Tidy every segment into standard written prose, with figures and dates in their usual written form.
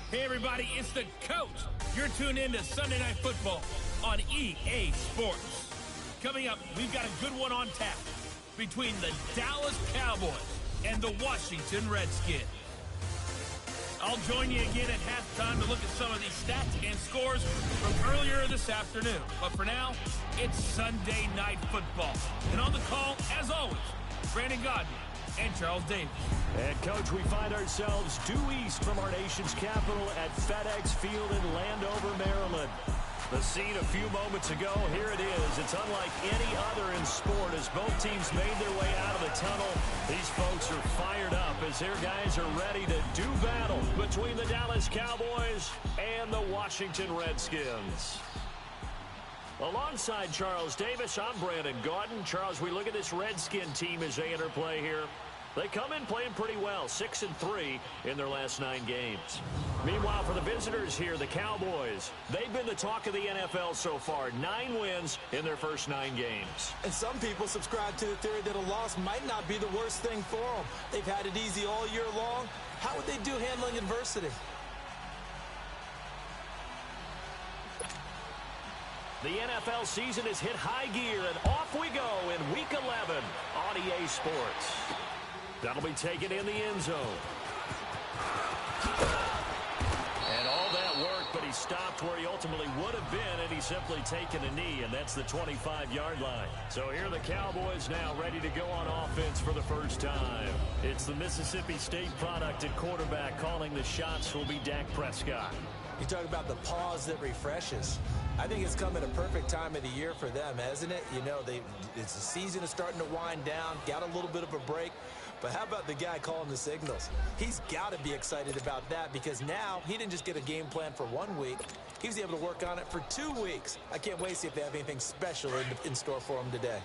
Hey everybody, it's the coach. You're tuned in to Sunday Night Football on EA Sports. Coming up, we've got a good one on tap between the Dallas Cowboys and the Washington Redskins. I'll join you again at halftime to look at some of these stats and scores from earlier this afternoon. But for now, it's Sunday Night Football. And on the call, as always, Brandon Godwin and Charles Davis. And, Coach, we find ourselves due east from our nation's capital at FedEx Field in Landover, Maryland. The scene a few moments ago, here it is. It's unlike any other in sport as both teams made their way out of the tunnel. These folks are fired up as their guys are ready to do battle between the Dallas Cowboys and the Washington Redskins. Alongside Charles Davis, I'm Brandon Gaudin. Charles, we look at this Redskin team as they enter play here. They come in playing pretty well, 6-3 in their last 9 games. Meanwhile, for the visitors here, the Cowboys, they've been the talk of the NFL so far. 9 wins in their first 9 games. And some people subscribe to the theory that a loss might not be the worst thing for them. They've had it easy all year long. How would they do handling adversity? The NFL season has hit high gear, and off we go in Week 11 on EA Sports. That'll be taken in the end zone. And all that work, but he stopped where he ultimately would have been, and he's simply taken a knee, and that's the 25-yard line. So here are the Cowboys now ready to go on offense for the first time. It's the Mississippi State product at quarterback. Calling the shots will be Dak Prescott. You talk about the pause that refreshes. I think it's come at a perfect time of the year for them, hasn't it? You know, it's the season is starting to wind down, got a little bit of a break. But how about the guy calling the signals? He's got to be excited about that because now he didn't just get a game plan for 1 week. He was able to work on it for 2 weeks. I can't wait to see if they have anything special in store for him today.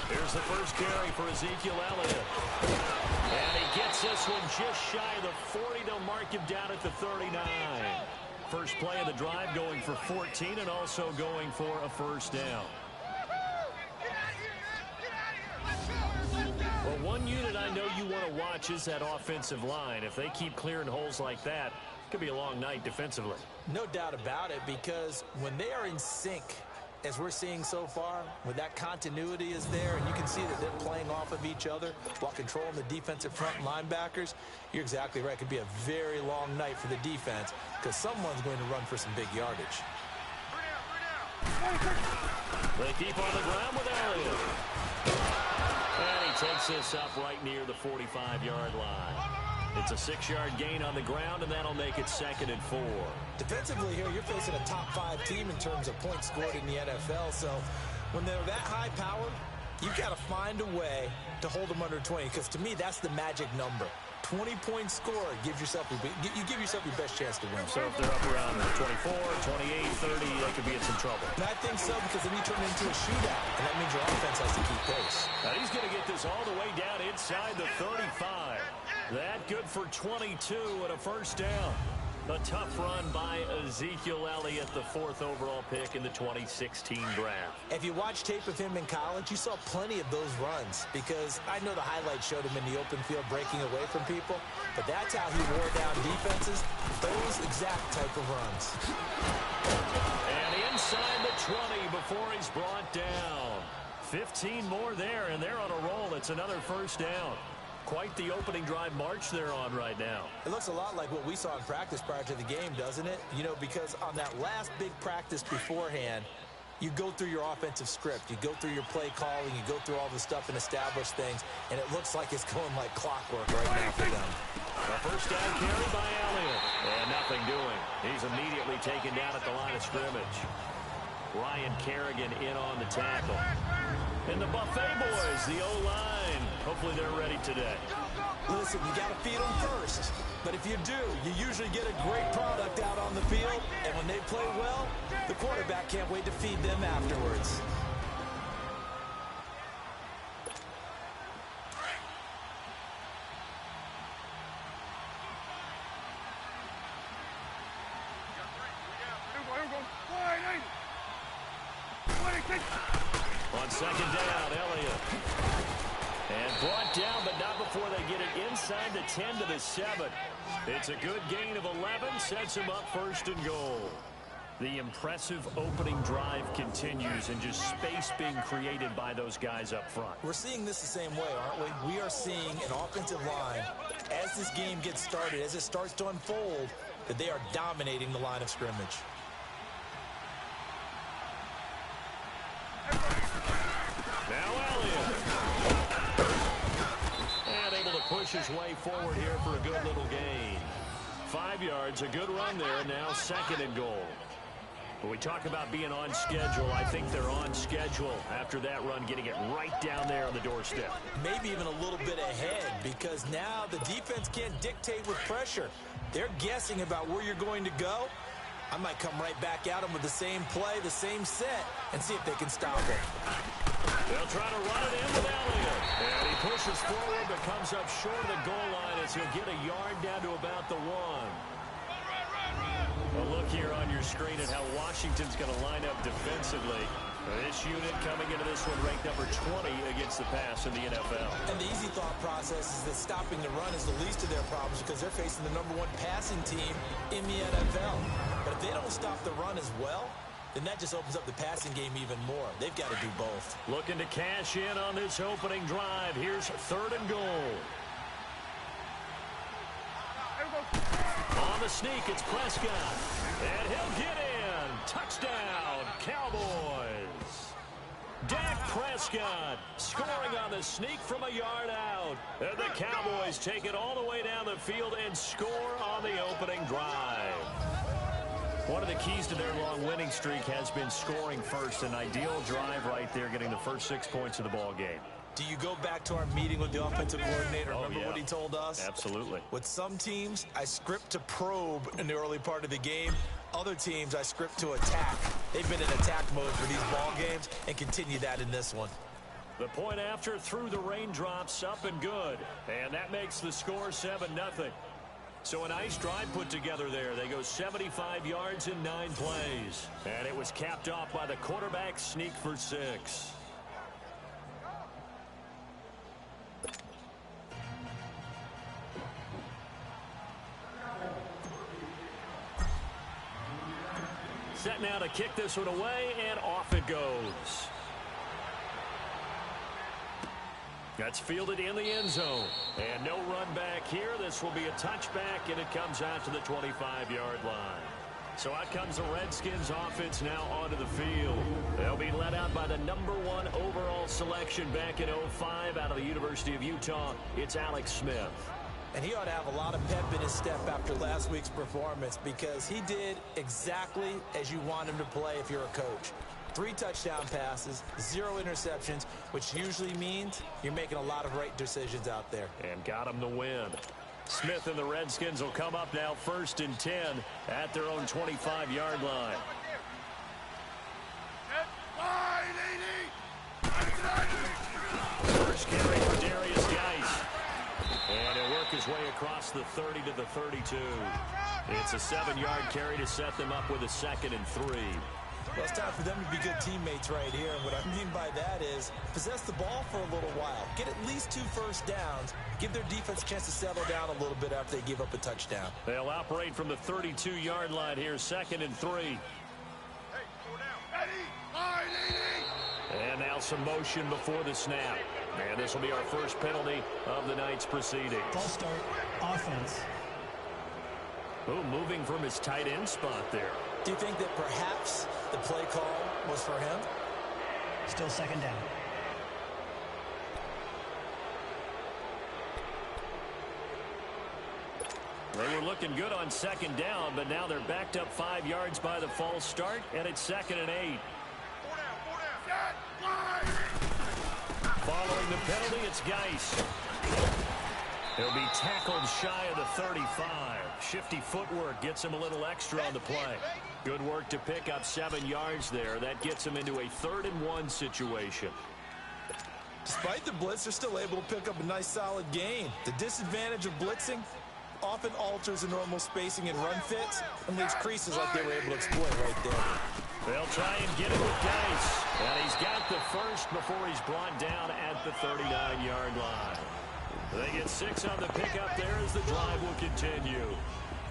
Here's the first carry for Ezekiel Elliott. And he gets this one just shy of the 40. They'll mark him down at the 39. First play of the drive going for 14 and also going for a first down. Well, one unit I know you want to watch is that offensive line. If they keep clearing holes like that, it could be a long night defensively. No doubt about it, because when they are in sync, as we're seeing so far, when that continuity is there and you can see that they're playing off of each other while controlling the defensive front linebackers, you're exactly right. It could be a very long night for the defense because someone's going to run for some big yardage. They keep on the ground with Elliott. And he takes this up right near the 45-yard line. It's a 6-yard gain on the ground, and that'll make it 2nd and 4. Defensively here, you're facing a top 5 team in terms of points scored in the NFL. So when they're that high powered, you've got to find a way to hold them under 20. Because to me, that's the magic number. 20-point score gives yourself you give yourself your best chance to win. So if they're up around 24, 28, 30, they could be in some trouble. And I think so, because then you turn it into a shootout, and that means your offense has to keep pace. Now he's going to get this all the way down inside the 35. That good for 22 and a first down. A tough run by Ezekiel Elliott, the 4th overall pick in the 2016 draft. If you watch tape of him in college, you saw plenty of those runs because I know the highlights showed him in the open field breaking away from people, but that's how he wore down defenses, those exact type of runs. And inside the 20 before he's brought down. 15 more there, and they're on a roll. It's another first down. Quite the opening drive march they're on right now. It looks a lot like what we saw in practice prior to the game, doesn't it? You know, because on that last big practice beforehand, you go through your offensive script. You go through your play calling. You go through all the stuff and establish things, and it looks like it's going like clockwork right now for them. A first down carry by Elliott. And nothing doing. He's immediately taken down at the line of scrimmage. Ryan Kerrigan in on the tackle. And the Buffet boys, the O-line. Hopefully they're ready today. Listen, you got to feed them first. But if you do, you usually get a great product out on the field. And when they play well, the quarterback can't wait to feed them afterwards. On second down, Elliott. And brought down, but not before they get it inside the 10 to the 7. It's a good gain of 11, sets him up first and goal. The impressive opening drive continues, and just space being created by those guys up front. We're seeing this the same way, aren't we? We are seeing an offensive line, as this game gets started, as it starts to unfold, that they are dominating the line of scrimmage. Now Elliott. And able to push his way forward here for a good little gain. 5 yards, a good run there, now second and goal. When we talk about being on schedule, I think they're on schedule after that run, getting it right down there on the doorstep. Maybe even a little bit ahead, because now the defense can't dictate with pressure. They're guessing about where you're going to go. I might come right back at them with the same play, the same set, and see if they can stop it. They'll try to run it in with Elliott. And he pushes forward, but comes up short of the goal line as he'll get a yard down to about the 1. A look here on your screen at how Washington's going to line up defensively. This unit coming into this one ranked number 20 against the pass in the NFL. And the easy thought process is that stopping the run is the least of their problems because they're facing the #1 passing team in the NFL. But if they don't stop the run as well, then that just opens up the passing game even more. They've got to do both. Looking to cash in on this opening drive. Here's third and goal. On the sneak, it's Prescott. And he'll get in. Touchdown, Cowboys. Dak Prescott scoring on the sneak from a yard out. And the Cowboys take it all the way down the field and score on the opening drive. One of the keys to their long winning streak has been scoring first. An ideal drive right there, getting the first 6 points of the ball game. Do you go back to our meeting with the offensive coordinator? Remember what he told us? Absolutely. With some teams, I script to probe in the early part of the game. Other teams, I script to attack. They've been in attack mode for these ball games and continue that in this one. The point after through the raindrops, up and good. And that makes the score 7-0. So a nice drive put together there. They go 75 yards in 9 plays. And it was capped off by the quarterback sneak for 6. Set now to kick this one away, and off it goes. That's fielded in the end zone. And no run back here. This will be a touchback, and it comes out to the 25-yard line. So out comes the Redskins offense now onto the field. They'll be led out by the #1 overall selection back in 2005 out of the University of Utah. It's Alex Smith. And he ought to have a lot of pep in his step after last week's performance because he did exactly as you want him to play if you're a coach. 3 touchdown passes, 0 interceptions, which usually means you're making a lot of right decisions out there. And got him the win. Smith and the Redskins will come up now 1st and 10 at their own 25-yard line. First carry for Darius Geis. And he'll work his way across the 30 to the 32. It's a 7-yard carry to set them up with a 2nd and 3. Well, it's time for them to be good teammates right here. And what I mean by that is possess the ball for a little while. Get at least 2 first downs. Give their defense a chance to settle down a little bit after they give up a touchdown. They'll operate from the 32-yard line here, 2nd and 3. And now some motion before the snap. And this will be our first penalty of the night's proceedings. False start, offense. Oh, moving from his tight end spot there. Do you think that perhaps the play call was for him? Still 2nd down. They were looking good on 2nd down, but now they're backed up 5 yards by the false start, and it's 2nd and 8. Following the penalty, it's Geis. He'll be tackled shy of the 35. Shifty footwork gets him a little extra on the play. Good work to pick up 7 yards there. That gets him into a 3rd and 1 situation. Despite the blitz, they're still able to pick up a nice solid gain. The disadvantage of blitzing often alters the normal spacing and run fits and leaves creases like they were able to exploit right there. They'll try and get it with Dice. And he's got the first before he's brought down at the 39-yard line. They get 6 on the pickup there as the drive will continue.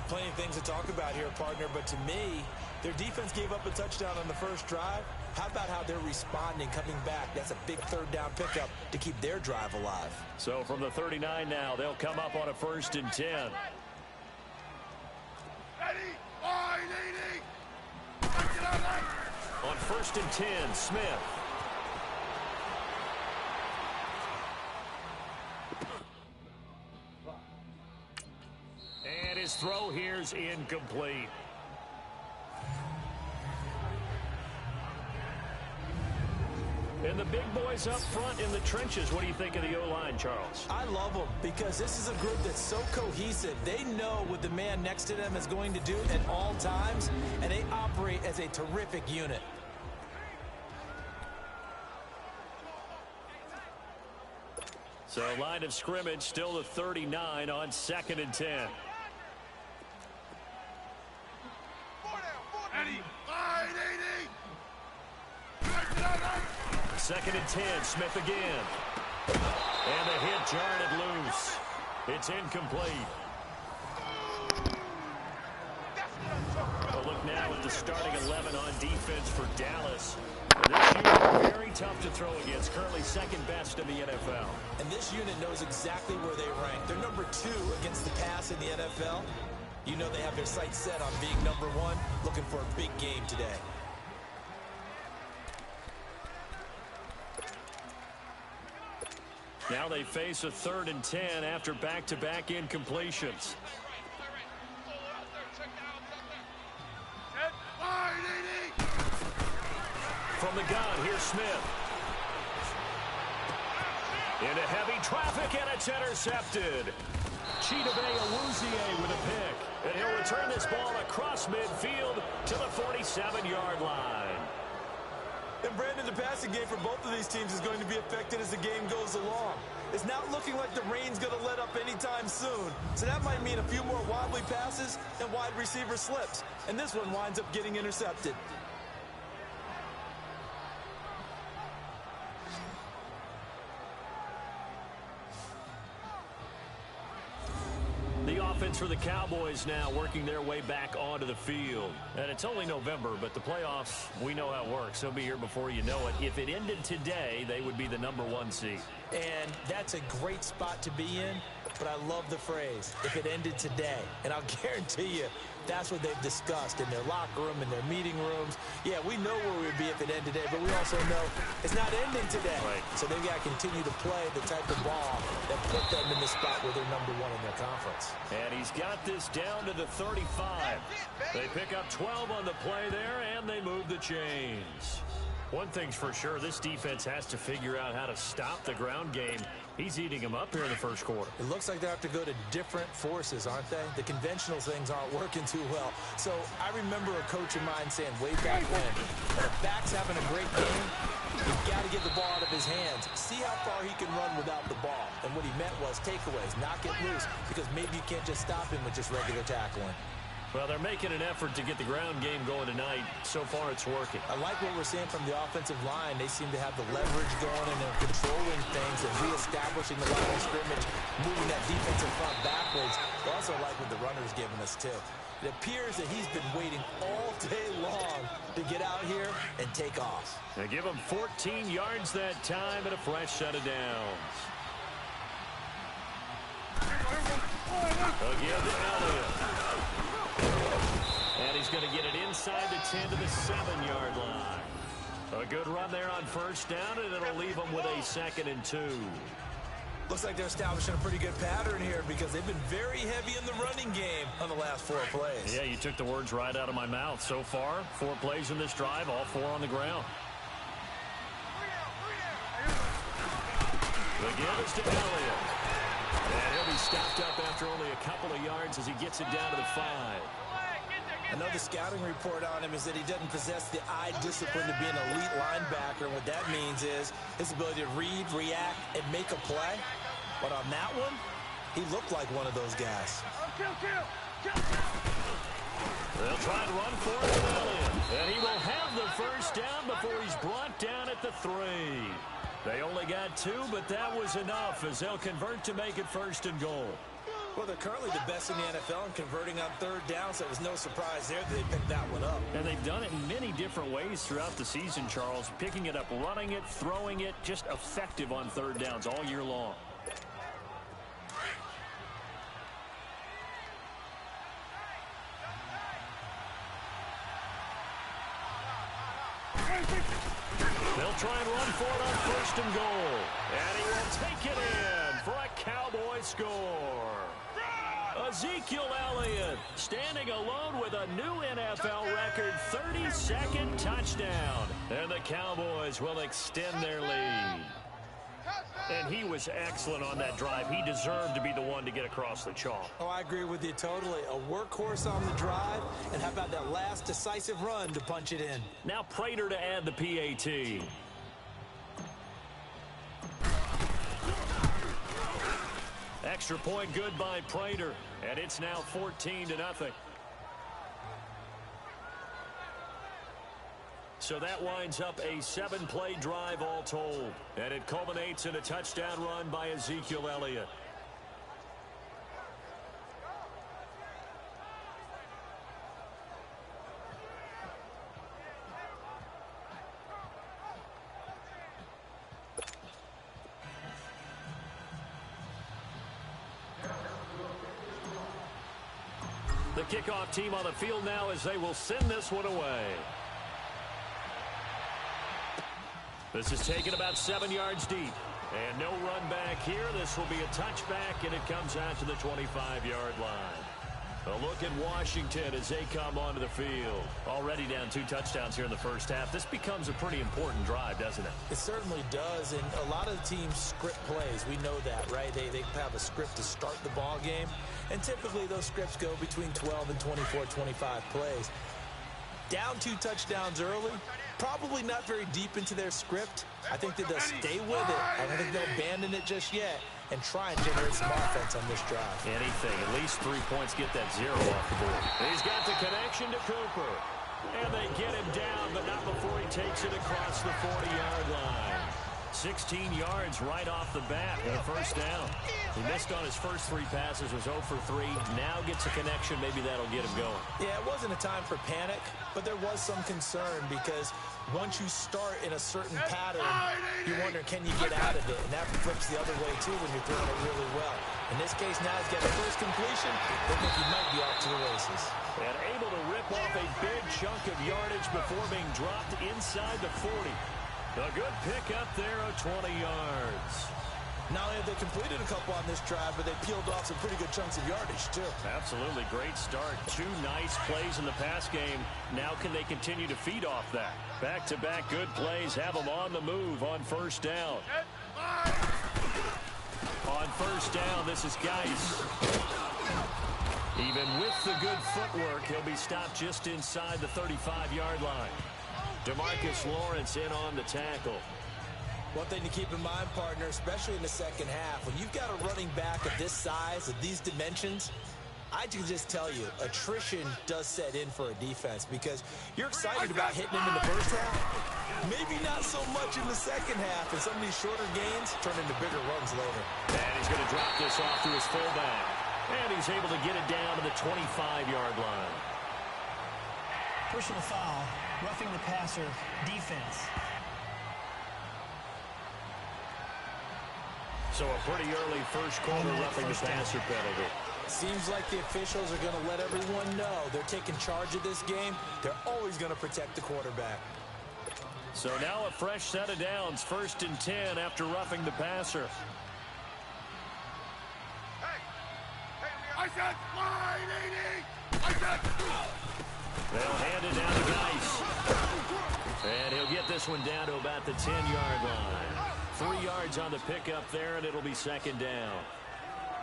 Plenty of things to talk about here, partner, but to me, their defense gave up a touchdown on the first drive. How about how they're responding, coming back? That's a big third down pickup to keep their drive alive. So from the 39 now, they'll come up on a 1st and 10. On 1st and 10, Smith. And his throw here's incomplete. And the big boys up front in the trenches. What do you think of the O-line, Charles? I love them because this is a group that's so cohesive. They know what the man next to them is going to do at all times, and they operate as a terrific unit. So line of scrimmage still the 39 on 2nd and 10. 2nd and 10, Smith again. And the hit jarred it loose. It's incomplete. A look now at the starting 11 on defense for Dallas. This unit very tough to throw against, currently 2nd best in the NFL. And this unit knows exactly where they rank. They're number 2 against the pass in the NFL. You know they have their sights set on being number 1, looking for a big game today. Now they face a 3rd and 10 after back-to-back incompletions. From the gun, here's Smith. Into heavy traffic, and it's intercepted. Chidobe Awuzie with a pick. And he'll return this ball across midfield to the 47-yard line. And Brandon, the passing game for both of these teams is going to be affected as the game goes along. It's not looking like the rain's going to let up anytime soon. So that might mean a few more wobbly passes and wide receiver slips. And this one winds up getting intercepted. The offense for the Cowboys now working their way back onto the field. And it's only November, but the playoffs, we know how it works. They'll be here before you know it. If it ended today, they would be the number 1 seed. And that's a great spot to be in, but I love the phrase, if it ended today. And I'll guarantee you, that's what they've discussed in their locker room, in their meeting rooms. Yeah, we know where we'd be if it ended today, but we also know it's not ending today. Right. So they've got to continue to play the type of ball that put them in the spot where they're number 1 in their conference. And he's got this down to the 35. They pick up 12 on the play there, and they move the chains. One thing's for sure, this defense has to figure out how to stop the ground game. He's eating them up here in the first quarter. It looks like they have to go to different forces, aren't they? The conventional things aren't working too well. So I remember a coach of mine saying way back when a back's having a great game, you've got to get the ball out of his hands. See how far he can run without the ball. And what he meant was takeaways, knock it loose, because maybe you can't just stop him with just regular tackling. Well, they're making an effort to get the ground game going tonight. So far, it's working. I like what we're seeing from the offensive line. They seem to have the leverage going and they're controlling things and reestablishing the line of scrimmage, moving that defensive front backwards. I also like what the runner's giving us, too. It appears that he's been waiting all day long to get out here and take off. They give him 14 yards that time and a fresh set of downs. Again to Elliott. And he's going to get it inside the 10 to the 7-yard line. A good run there on first down, and it'll leave them with a 2nd and 2. Looks like they're establishing a pretty good pattern here because they've been very heavy in the running game on the last 4 plays. Yeah, you took the words right out of my mouth. So far, 4 plays in this drive, all 4 on the ground. Again, it's to Elliott. And he'll be stopped up after only a couple of yards as he gets it down to the 5. I know the scouting report on him is that he doesn't possess the eye discipline to be an elite linebacker. And what that means is his ability to read, react, and make a play. But on that one, he looked like one of those guys. They'll try and run for it with Elliott. And he will have the first down before he's brought down at the 3. They only got 2, but that was enough as they'll convert to make it 1st and goal. Well, they're currently the best in the NFL in converting on 3rd down, so it was no surprise there that they picked that one up. And they've done it in many different ways throughout the season, Charles. Picking it up, running it, throwing it, just effective on 3rd downs all year long. They'll try and run for it on 1st and goal. And he will take it in for a Cowboy score. Ezekiel Elliott standing alone with a new NFL record 32nd touchdown. And the Cowboys will extend their lead. And he was excellent on that drive. He deserved to be the one to get across the chalk. Oh, I agree with you totally. A workhorse on the drive, and how about that last decisive run to punch it in? Now Prater to add the PAT. Extra point good by Prater, and it's now 14-0. So that winds up a 7-play drive all told. And it culminates in a touchdown run by Ezekiel Elliott. The kickoff team on the field now as they will send this one away. This is taken about 7 yards deep. And no run back here. This will be a touchback, and it comes out to the 25-yard line. A look at Washington as they come onto the field. Already down 2 touchdowns here in the first half. This becomes a pretty important drive, doesn't it? It certainly does, and a lot of the teams script plays. We know that, right? They have a script to start the ball game, and typically those scripts go between 12 and 24, 25 plays. Down 2 touchdowns early, probably not very deep into their script. I think that they'll stay with it. I don't think they'll abandon it just yet and try and generate some offense on this drive. Anything, at least 3 points, get that 0 off the board. He's got the connection to Cooper. And they get him down, but not before he takes it across the 40-yard line. 16 yards right off the bat and a first down. He missed on his first 3 passes, was 0 for 3. Now gets a connection. Maybe that'll get him going. Yeah, it wasn't a time for panic, but there was some concern because once you start in a certain pattern, you wonder, can you get out of it? And that flips the other way, too, when you're throwing it really well. In this case, now he's got a first completion. They think he might be off to the races. And able to rip off a big chunk of yardage before being dropped inside the 40. A good pick up there of 20 yards. Not only have they completed a couple on this drive, but they peeled off some pretty good chunks of yardage, too. Absolutely. Great start. 2 nice plays in the pass game. Now can they continue to feed off that? Back-to-back good plays have them on the move on first down. On first down, this is Geis. Even with the good footwork, he'll be stopped just inside the 35-yard line. DeMarcus Lawrence in on the tackle. One thing to keep in mind, partner, especially in the second half, when you've got a running back of this size, of these dimensions, I can just tell you, attrition does set in for a defense because you're excited about hitting him in the first half. Maybe not so much in the second half, and some of these shorter gains turn into bigger runs later. And he's going to drop this off to his fullback. And he's able to get it down to the 25-yard line. Personal foul, roughing the passer, defense. So a pretty early first quarter roughing the passer penalty. Seems like the officials are going to let everyone know they're taking charge of this game. They're always going to protect the quarterback. So now a fresh set of downs, 1st and 10 after roughing the passer. I said line 80! I said... They'll hand it down to Geis. And he'll get this one down to about the 10-yard line. 3 yards on the pickup there, and it'll be 2nd down.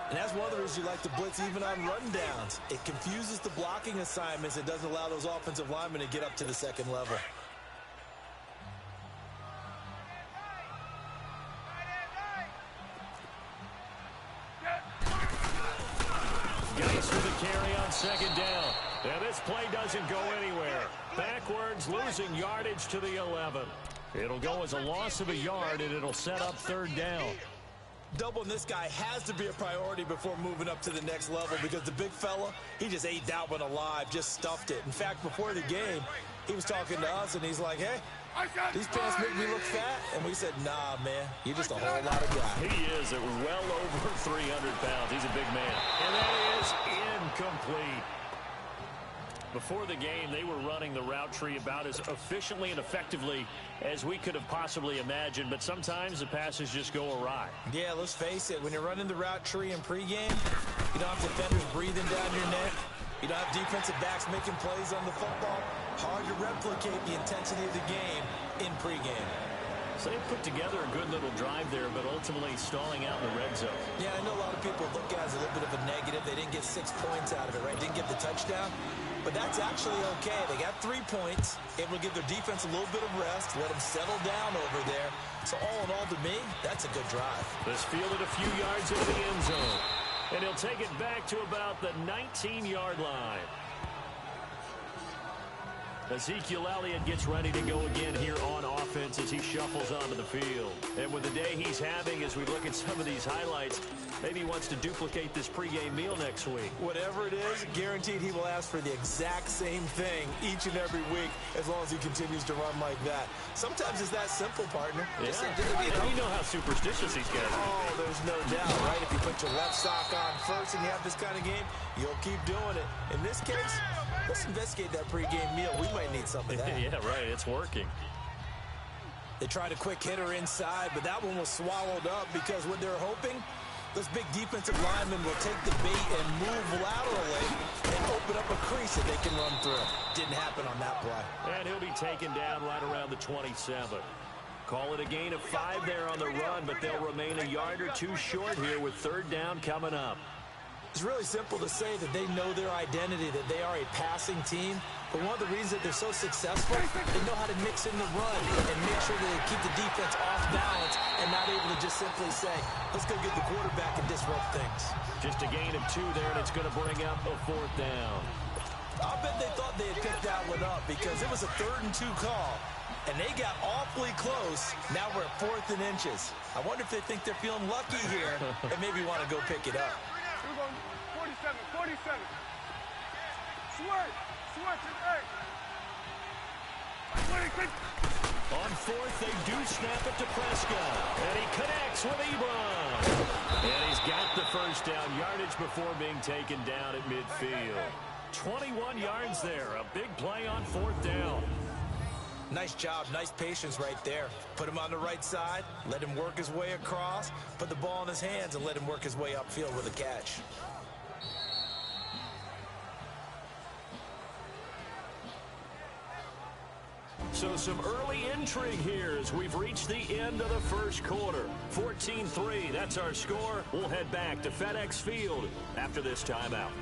And that's one of the reasons you like to blitz even on rundowns. It confuses the blocking assignments. It doesn't allow those offensive linemen to get up to the second level. Geis with a carry on 2nd down. And this play doesn't go anywhere. Backwards, losing yardage to the 11. It'll go as a loss of a yard, and it'll set up third down. Doubling this guy has to be a priority before moving up to the next level because the big fella, he just ate that one alive, just stuffed it. In fact, before the game, he was talking to us, and he's like, hey, these pants make me look fat. And we said, nah, man, you're just a whole lot of guy. He is at well over 300 pounds. He's a big man. And that is incomplete. Before the game, they were running the route tree about as efficiently and effectively as we could have possibly imagined, but sometimes the passes just go awry. Yeah, let's face it. When you're running the route tree in pregame, you don't have defenders breathing down your neck. You don't have defensive backs making plays on the football. Hard to replicate the intensity of the game in pregame. So they put together a good little drive there, but ultimately stalling out in the red zone. Yeah, I know a lot of people look at it as a little bit of a negative. They didn't get 6 points out of it, right? Didn't get the touchdown. But that's actually okay. They got 3 points. Able to give their defense a little bit of rest, let them settle down over there. So all in all, to me, that's a good drive. This fielded a few yards into the end zone. And he'll take it back to about the 19-yard line. Ezekiel Elliott gets ready to go again here on offense as he shuffles onto the field. And with the day he's having, as we look at some of these highlights, maybe he wants to duplicate this pregame meal next week. Whatever it is, guaranteed he will ask for the exact same thing each and every week as long as he continues to run like that. Sometimes it's that simple, partner. Yeah. You know how superstitious these guys are. Oh, there's no doubt, right? If you put your left sock on first and you have this kind of game, you'll keep doing it. In this case, let's investigate that pregame meal. We might need some of that. Yeah, right. It's working. They tried a quick hitter inside, but that one was swallowed up because what they're hoping, those big defensive linemen will take the bait and move laterally and open up a crease that they can run through. Didn't happen on that play. And he'll be taken down right around the 27. Call it a gain of 5 there on the run, but they'll remain a yard or two short here with third down coming up. It's really simple to say that they know their identity, that they are a passing team. But one of the reasons that they're so successful, they know how to mix in the run and make sure that they keep the defense off balance and not able to just simply say, let's go get the quarterback and disrupt things. Just a gain of 2 there, and it's going to bring up a fourth down. I bet they thought they had picked that one up because it was a 3rd and 2 call. And they got awfully close. Now we're at 4th and inches. I wonder if they think they're feeling lucky here and maybe want to go pick it up. We're going 47. Swerve to the 8. On 4th, they do snap it to Prescott. And he connects with Ebron. And he's got the first down yardage before being taken down at midfield. 21 yards there. A big play on 4th down. Nice job, nice patience right there. Put him on the right side, let him work his way across, put the ball in his hands, and let him work his way upfield with a catch. So some early intrigue here as we've reached the end of the first quarter. 14-3, that's our score. We'll head back to FedEx Field after this timeout.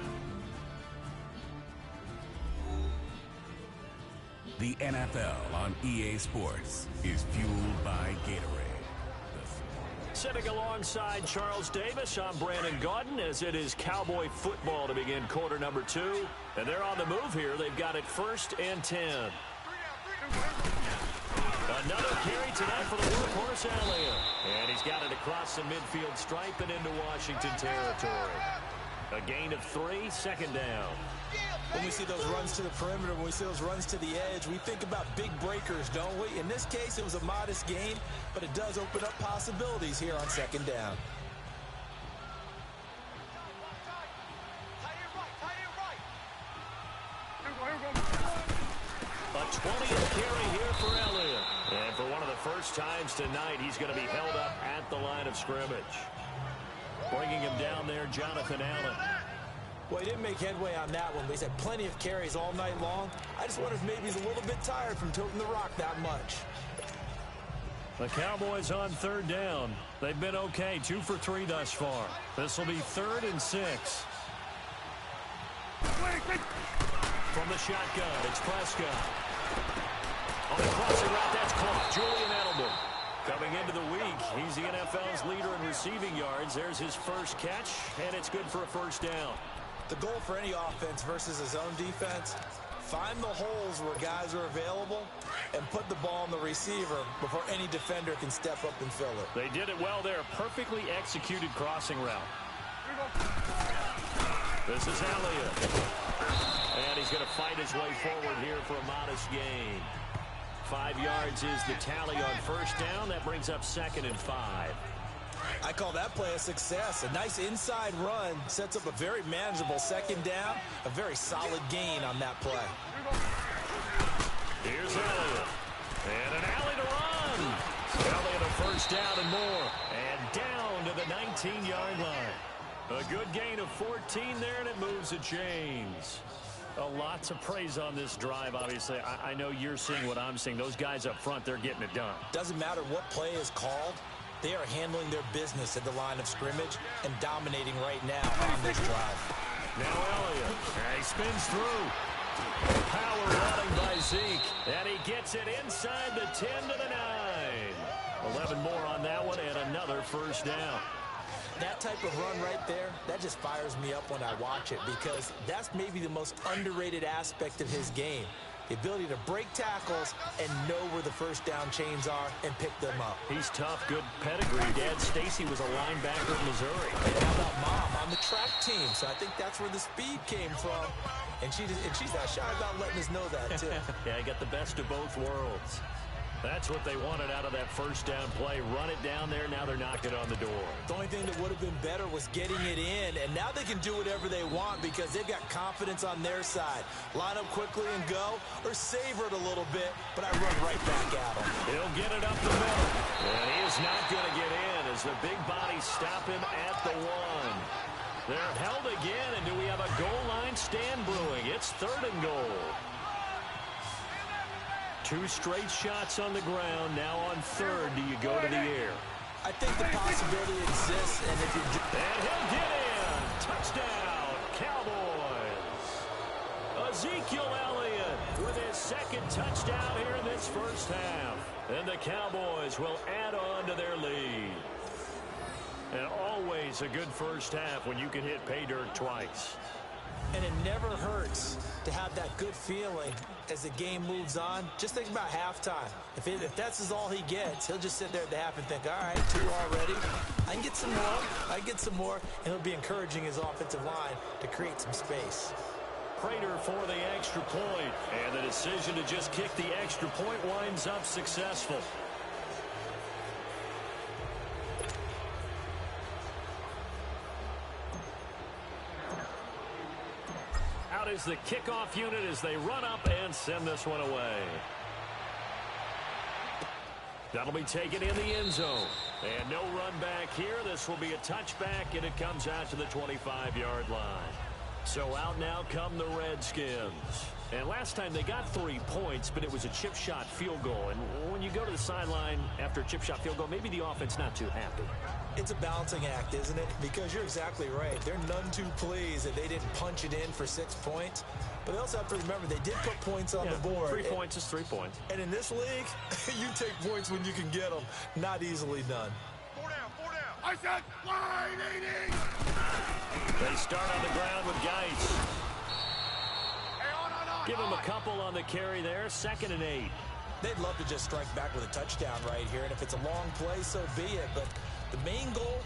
The NFL on EA Sports is fueled by Gatorade. Sitting alongside Charles Davis, I'm Brandon Gaudin as it is Cowboy football to begin quarter number 2. And they're on the move here. They've got it 1st and 10. Another carry tonight for the workhorse Elliott. And he's got it across the midfield stripe and into Washington territory. A gain of 3, 2nd down. When we see those runs to the perimeter, when we see those runs to the edge, we think about big breakers, don't we? In this case, it was a modest gain, but it does open up possibilities here on 2nd down. A 20th carry here for Elliott. And for one of the first times tonight, he's going to be held up at the line of scrimmage. Bringing him down there, Jonathan Allen. Well, he didn't make headway on that one, but he's had plenty of carries all night long. I just wonder if maybe he's a little bit tired from toting the rock that much. The Cowboys on 3rd down. They've been okay, 2 for 3 thus far. This will be 3rd and 6. From the shotgun, it's Prescott. On the crossing route, that's caught. Julian Edelman. Coming into the week, he's the NFL's leader in receiving yards. There's his first catch, and it's good for a 1st down. The goal for any offense versus his own defense, find the holes where guys are available and put the ball on the receiver before any defender can step up and fill it. They did it well there. Perfectly executed crossing route. This is Elliott. And he's going to fight his way forward here for a modest gain. 5 yards is the tally on first down. That brings up 2nd and 5. I call that play a success. A nice inside run sets up a very manageable 2nd down. A very solid gain on that play. Here's Elliott. And an alley to run. Elliott a first down and more. And down to the 19-yard line. A good gain of 14 there, and it moves the chains. Lots of praise on this drive, obviously. I know you're seeing what I'm seeing. Those guys up front, they're getting it done. Doesn't matter what play is called. They are handling their business at the line of scrimmage and dominating right now on this drive. Now Elliott. He spins through. Power running by Zeke. And he gets it inside the 10 to the 9. 11 more on that one and another first down. That type of run right there, that just fires me up when I watch it because that's maybe the most underrated aspect of his game. The ability to break tackles and know where the first down chains are and pick them up. He's tough, good pedigree. Dad Stacy was a linebacker in Missouri. And how about Mom on the track team? So I think that's where the speed came from. And she's not shy about letting us know that, too. Yeah, I got the best of both worlds. That's what they wanted out of that first down play. Run it down there. Now they're knocking on the door. The only thing that would have been better was getting it in. And now they can do whatever they want because they've got confidence on their side. Line up quickly and go or savor it a little bit, but I run right back at him. He'll get it up the middle. And he is not going to get in as the big bodies stop him at the 1. They're held again, and do we have a goal line stand brewing? It's 3rd and goal. 2 straight shots on the ground. Now on 3rd, do you go to the air? I think the possibility exists, and if you and he'll get in. Touchdown, Cowboys. Ezekiel Elliott with his 2nd touchdown here in this first half. And the Cowboys will add on to their lead. And always a good first half when you can hit pay dirt twice. And it never hurts to have that good feeling as the game moves on. Just think about halftime. If that's all he gets, he'll just sit there at the half and think, all right, 2 already. I can get some more. I can get some more. And he'll be encouraging his offensive line to create some space. Prater for the extra point. And the decision to just kick the extra point winds up successful. Out is the kickoff unit as they run up and send this one away. That'll be taken in the end zone. And no run back here. This will be a touchback, and it comes out to the 25-yard line. So out now come the Redskins. And last time they got 3 points, but it was a chip shot field goal. And when you go to the sideline after a chip shot field goal, maybe the offense not too happy. It's a balancing act, isn't it? Because you're exactly right. They're none too pleased that they didn't punch it in for 6 points. But they also have to remember they did put points on the board. 3 points is 3 points. And in this league, you take points when you can get them. Not easily done. 4 down, 4 down. I said line 80. They start on the ground with Geis. Give him a couple on the carry there. 2nd and 8. They'd love to just strike back with a touchdown right here. And if it's a long play, so be it. But the main goal,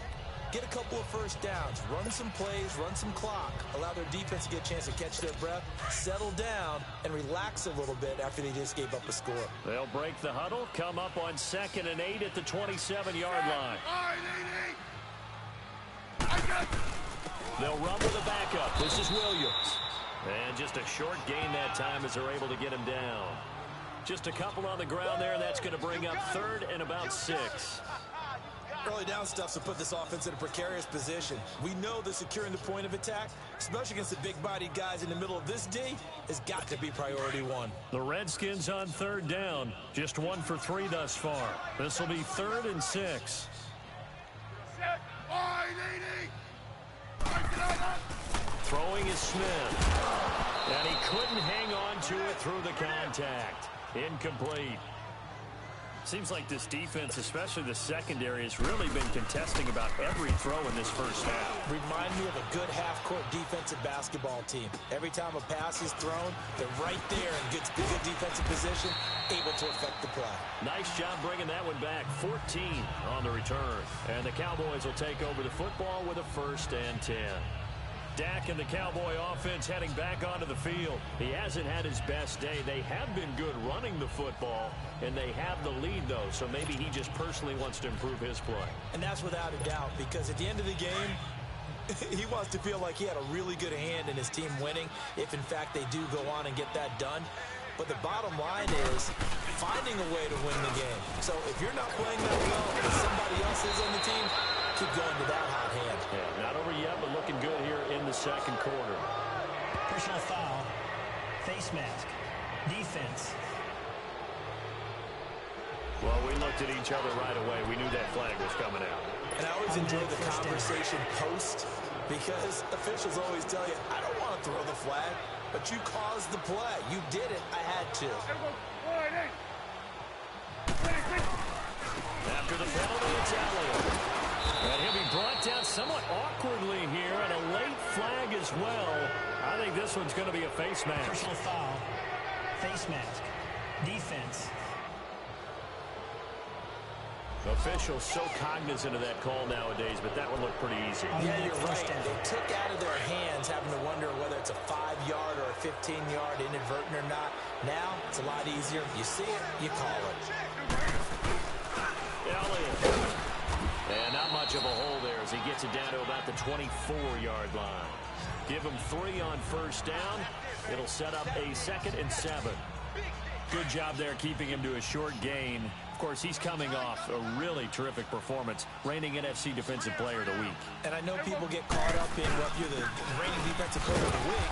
get a couple of first downs. Run some plays, run some clock. Allow their defense to get a chance to catch their breath, settle down, and relax a little bit after they just gave up a score. They'll break the huddle, come up on 2nd and 8 at the 27-yard line. They'll run with a backup. This is Williams. And just a short gain that time as they're able to get him down. Just a couple on the ground there. That's going to bring up 3rd and about 6. Early down stuff to put this offense in a precarious position. We know that securing the point of attack, especially against the big-bodied guys in the middle of this D, has got to be priority 1. The Redskins on 3rd down. Just 1 for 3 thus far. This will be 3rd and 6. Throwing is Smith. And he couldn't hang on to it through the contact. Incomplete. Seems like this defense, especially the secondary, has really been contesting about every throw in this first half. Remind me of a good half-court defensive basketball team. Every time a pass is thrown, they're right there in good defensive position, able to affect the play. Nice job bringing that one back. 14 on the return. And the Cowboys will take over the football with a 1st and 10. Dak and the Cowboy offense heading back onto the field. He hasn't had his best day. They have been good running the football, and they have the lead, though, so maybe he just personally wants to improve his play. And that's without a doubt, because at the end of the game, he wants to feel like he had a really good hand in his team winning, if, in fact, they do go on and get that done. But the bottom line is finding a way to win the game. So if you're not playing that well and somebody else is on the team, keep going to that hot hand. Yeah, not over yet, but looking good here in the second quarter. Personal foul. Face mask. Defense. Well, we looked at each other right away. We knew that flag was coming out. And I always enjoy the conversation post, because officials always tell you, I don't want to throw the flag, but you caused the play. You did it. I had to. After the penalty, it's Elliott. And he'll be brought down somewhat awkwardly here, and a late flag as well. I think this one's going to be a face mask. Personal foul. Face mask. Defense. Officials so cognizant of that call nowadays, but that one looked pretty easy. Yeah, you're right. They took out of their hands having to wonder whether it's a 5-yard or a 15-yard inadvertent or not. Now, it's a lot easier. You see it, you call it. Elliott. And not much of a hole there as he gets it down to about the 24-yard line. Give him 3 on 1st down. It'll set up a 2nd and 7. Good job there keeping him to a short gain. Of course, he's coming off a really terrific performance, reigning NFC Defensive Player of the Week. And I know people get caught up in what you're the reigning Defensive Player of the Week.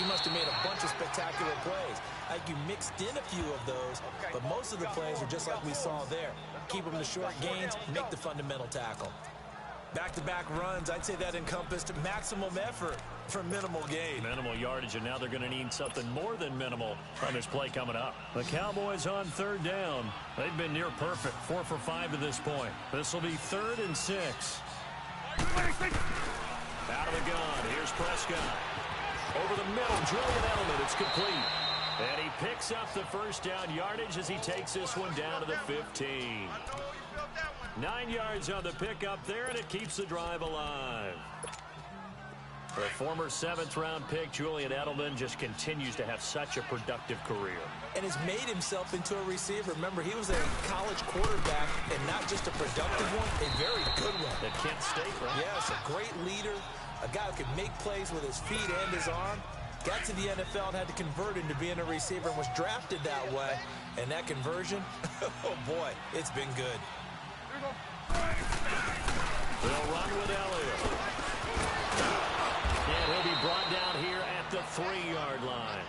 You must have made a bunch of spectacular plays. Like you mixed in a few of those, but most of the plays are just like we saw there. Keep them to short gains, make the fundamental tackle. Back-to-back runs, I'd say that encompassed maximum effort for minimal gain. Minimal yardage, and now they're going to need something more than minimal on this play coming up. The Cowboys on 3rd down. They've been near perfect, 4 for 5 to this point. This will be 3rd and 6. Out of the gun, here's Prescott. Over the middle, Julian Edelman, it's complete. And he picks up the 1st down yardage as he takes this one down to the 15. 9 yards on the pickup there, and it keeps the drive alive. The former 7th-round pick, Julian Edelman, just continues to have such a productive career. And has made himself into a receiver. Remember, he was a college quarterback, and not just a productive one, a very good one. At Kent State, right? Yes, a great leader, a guy who could make plays with his feet and his arm. Got to the NFL and had to convert into being a receiver and was drafted that way. And that conversion, oh boy, it's been good. They'll run with Elliott. And he'll be brought down here at the 3-yard line.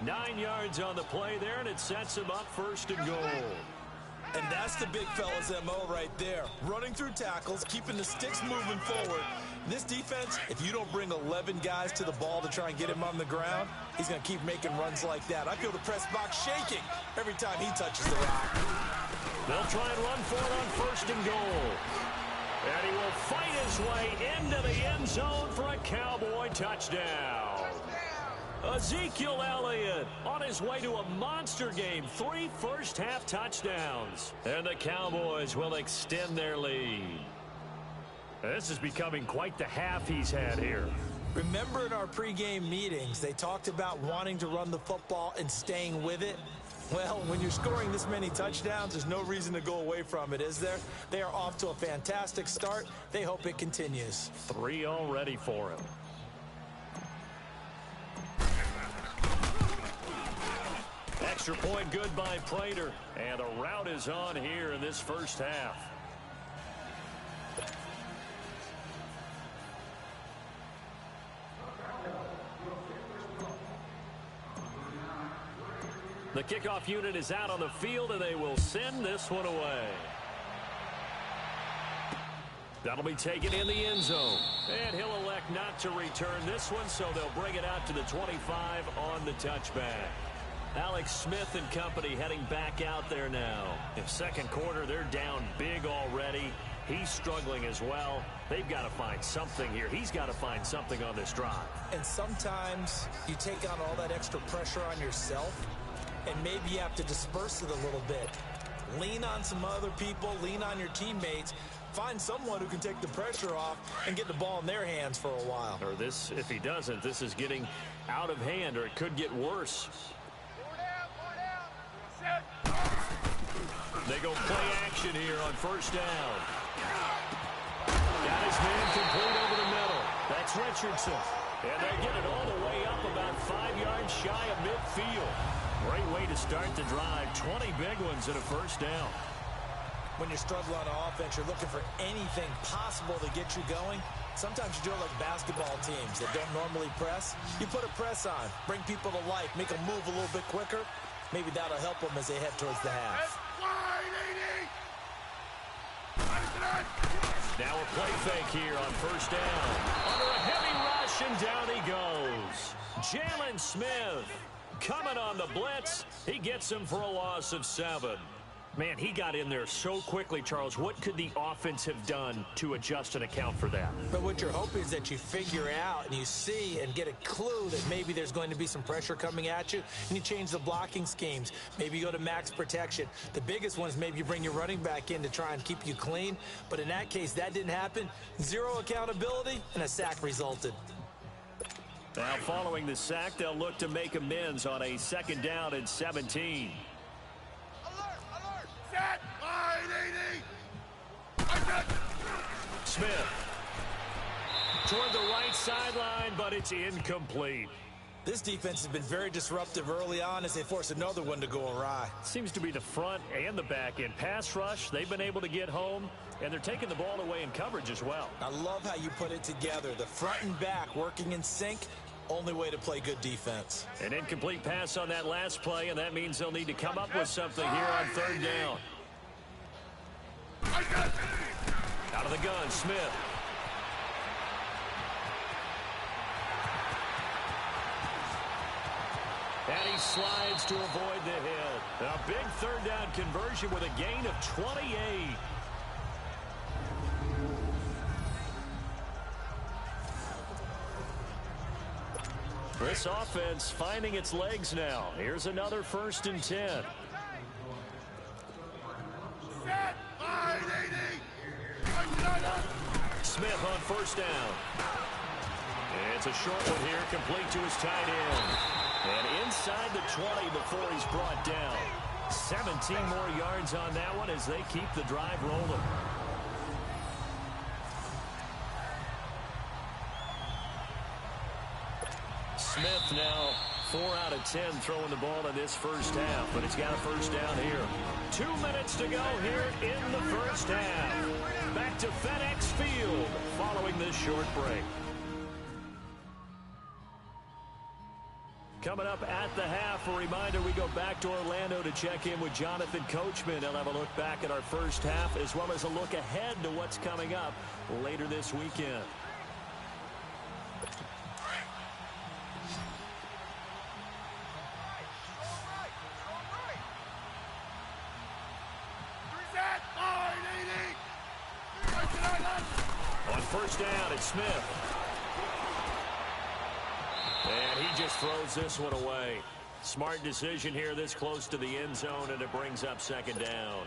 9 yards on the play there, and it sets him up 1st and goal. And that's the big fella's MO right there. Running through tackles, keeping the sticks moving forward. This defense, if you don't bring 11 guys to the ball to try and get him on the ground, he's going to keep making runs like that. I feel the press box shaking every time he touches the rock. They'll try and run for it on 1st and goal. And he will fight his way into the end zone for a Cowboy touchdown. Ezekiel Elliott on his way to a monster game. 3 first-half touchdowns. And the Cowboys will extend their lead. This is becoming quite the half he's had here. Remember in our pregame meetings, they talked about wanting to run the football and staying with it? Well, when you're scoring this many touchdowns, there's no reason to go away from it, is there? They are off to a fantastic start. They hope it continues. 3 already for him. Extra point good by Prater. And a rout is on here in this first half. The kickoff unit is out on the field, and they will send this one away. That'll be taken in the end zone. And he'll elect not to return this one, so they'll bring it out to the 25 on the touchback. Alex Smith and company heading back out there now. In second quarter, they're down big already. He's struggling as well. They've got to find something here. He's got to find something on this drive. And sometimes you take on all that extra pressure on yourself, and maybe you have to disperse it a little bit. Lean on some other people. Lean on your teammates. Find someone who can take the pressure off and get the ball in their hands for a while. Or this, if he doesn't, this is getting out of hand, or it could get worse. They go play action here on first down. Got his man complete over the middle. That's Richardson. And they get it all the way up about 5 yards shy of midfield. Great way to start the drive. 20 big ones and a first down. When you struggle on offense, you're looking for anything possible to get you going. Sometimes you do it like basketball teams that don't normally press. You put a press on, bring people to life, make them move a little bit quicker. Maybe that'll help them as they head towards the half. Now a play fake here on first down. Under a heavy rush, and down he goes. Jalen Smith coming on the blitz. He gets him for a loss of 7. Man, he got in there so quickly, Charles. What could the offense have done to adjust and account for that? But what you're hoping is that you figure out and you see and get a clue that maybe there's going to be some pressure coming at you, and you change the blocking schemes. Maybe you go to max protection. The biggest one is maybe you bring your running back in to try and keep you clean. But in that case, that didn't happen. 0 accountability, and a sack resulted. Now, following the sack, they'll look to make amends on a second down and 17. Smith toward the right sideline, but it's incomplete. This defense has been very disruptive early on as they force another one to go awry. Seems to be the front and the back end. Pass rush, they've been able to get home, and they're taking the ball away in coverage as well. I love how you put it together. The front and back working in sync. Only way to play good defense. An incomplete pass on that last play, and that means they'll need to come up with something here on third down. Out of the gun, Smith. And he slides to avoid the hit. A big third down conversion with a gain of 28. This offense finding its legs now. Here's another 1st and 10. Smith on first down. It's a short one here, complete to his tight end. And inside the 20 before he's brought down. 17 more yards on that one as they keep the drive rolling. Smith now 4 out of 10 throwing the ball in this first half, but he's got a first down here. 2 minutes to go here in the first half. Back to FedEx Field following this short break. Coming up at the half, a reminder, we go back to Orlando to check in with Jonathan Coachman. He'll have a look back at our first half as well as a look ahead to what's coming up later this weekend. On first down, it's Smith. And he just throws this one away. Smart decision here this close to the end zone, and it brings up second down.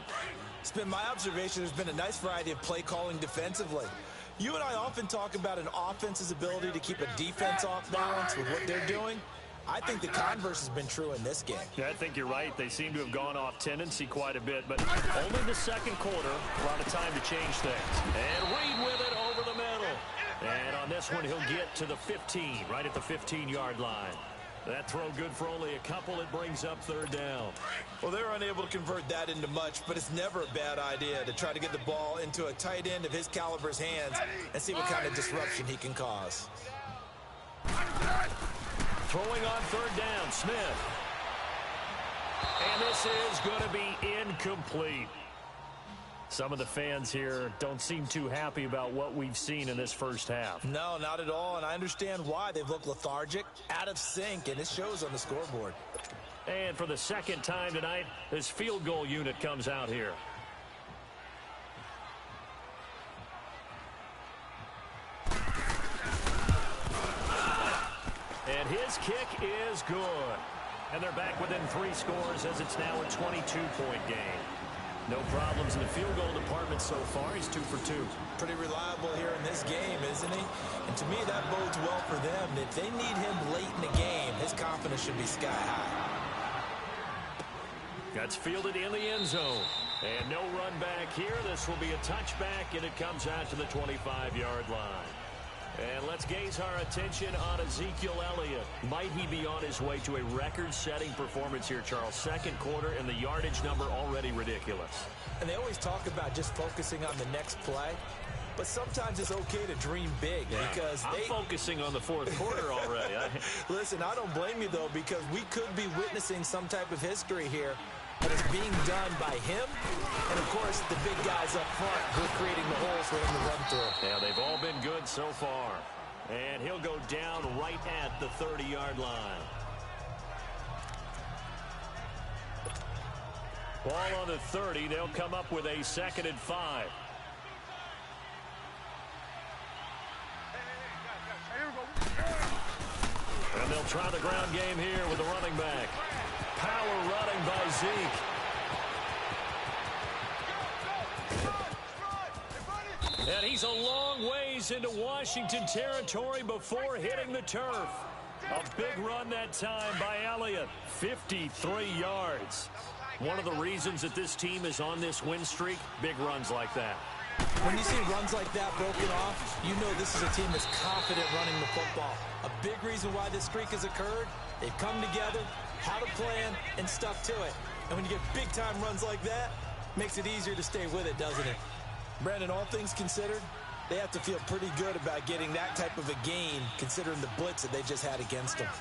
It's been my observation there's been a nice variety of play calling defensively. You and I often talk about an offense's ability to keep a defense off balance with what they're doing. I think the converse has been true in this game. Yeah, I think you're right. They seem to have gone off tendency quite a bit, but only the second quarter, a lot of time to change things. And Reed with it over the middle. And on this one, he'll get to the 15, right at the 15-yard line. That throw good for only a couple. It brings up third down. Well, they're unable to convert that into much, but it's never a bad idea to try to get the ball into a tight end of his caliber's hands and see what kind of disruption he can cause. Throwing on third down, Smith. And this is going to be incomplete. Some of the fans here don't seem too happy about what we've seen in this first half. No, not at all, and I understand why. They've looked lethargic, out of sync, and it shows on the scoreboard. And for the second time tonight, this field goal unit comes out here. And his kick is good. And they're back within 3 scores as it's now a 22-point game. No problems in the field goal department so far. He's 2 for 2. Pretty reliable here in this game, isn't he? And to me, that bodes well for them. If they need him late in the game, his confidence should be sky high. That's fielded in the end zone. And no run back here. This will be a touchback, and it comes out to the 25-yard line. And let's gaze our attention on Ezekiel Elliott. Might he be on his way to a record-setting performance here, Charles? Second quarter, and the yardage number already ridiculous. And they always talk about just focusing on the next play. But sometimes it's okay to dream big because I'm focusing on the fourth quarter already. Listen, I don't blame you, though, because we could be witnessing some type of history here. But it's being done by him, and, of course, the big guys up front who are creating the holes for him to run through. Yeah, they've all been good so far. And he'll go down right at the 30-yard line. Ball on the 30. They'll come up with a 2nd and 5. And they'll try the ground game here with the running back. Power running by Zeke. And he's a long ways into Washington territory before hitting the turf. A big run that time by Elliott. 53 yards. One of the reasons that this team is on this win streak, big runs like that. When you see runs like that broken off, you know this is a team that's confident running the football. A big reason why this streak has occurred, they've come together, had a plan, and stuck to it. And when you get big-time runs like that, makes it easier to stay with it, doesn't it? Brandon, all things considered, they have to feel pretty good about getting that type of a gain, considering the blitz that they just had against them.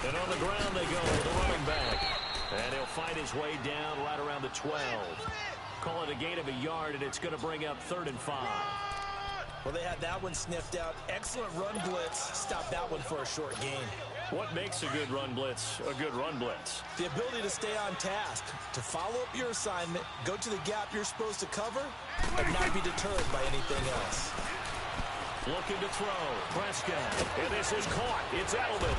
And on the ground they go with the running back. And he'll find his way down right around the 12. Call it a gain of a yard, and it's going to bring up 3rd and 5. Well, they had that one sniffed out. Excellent run blitz. Stop that one for a short gain. What makes a good run blitz a good run blitz? The ability to stay on task, to follow up your assignment, go to the gap you're supposed to cover, but not be deterred by anything else. Looking to throw. Prescott. And this is caught. It's Edelman.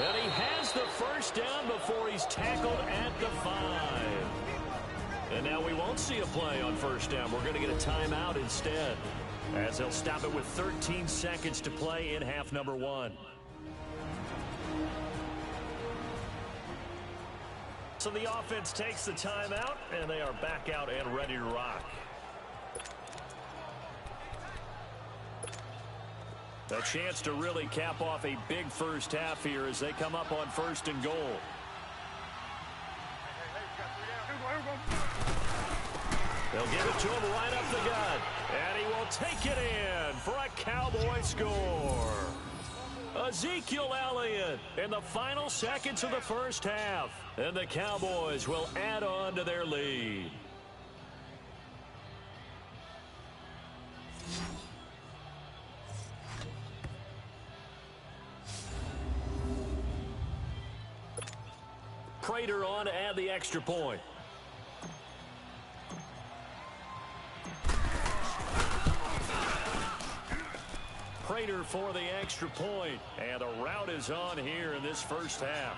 And he has the first down before he's tackled at the 5. And now we won't see a play on first down. We're going to get a timeout instead, as they'll stop it with 13 seconds to play in half number 1. So the offense takes the timeout, and they are back out and ready to rock. A chance to really cap off a big first half here as they come up on 1st and goal. They'll give it to him right up the gut. And he will take it in for a Cowboy score. Ezekiel Elliott in the final seconds of the first half. And the Cowboys will add on to their lead. Prater on to add the extra point. Prater for the extra point. And the route is on here in this first half.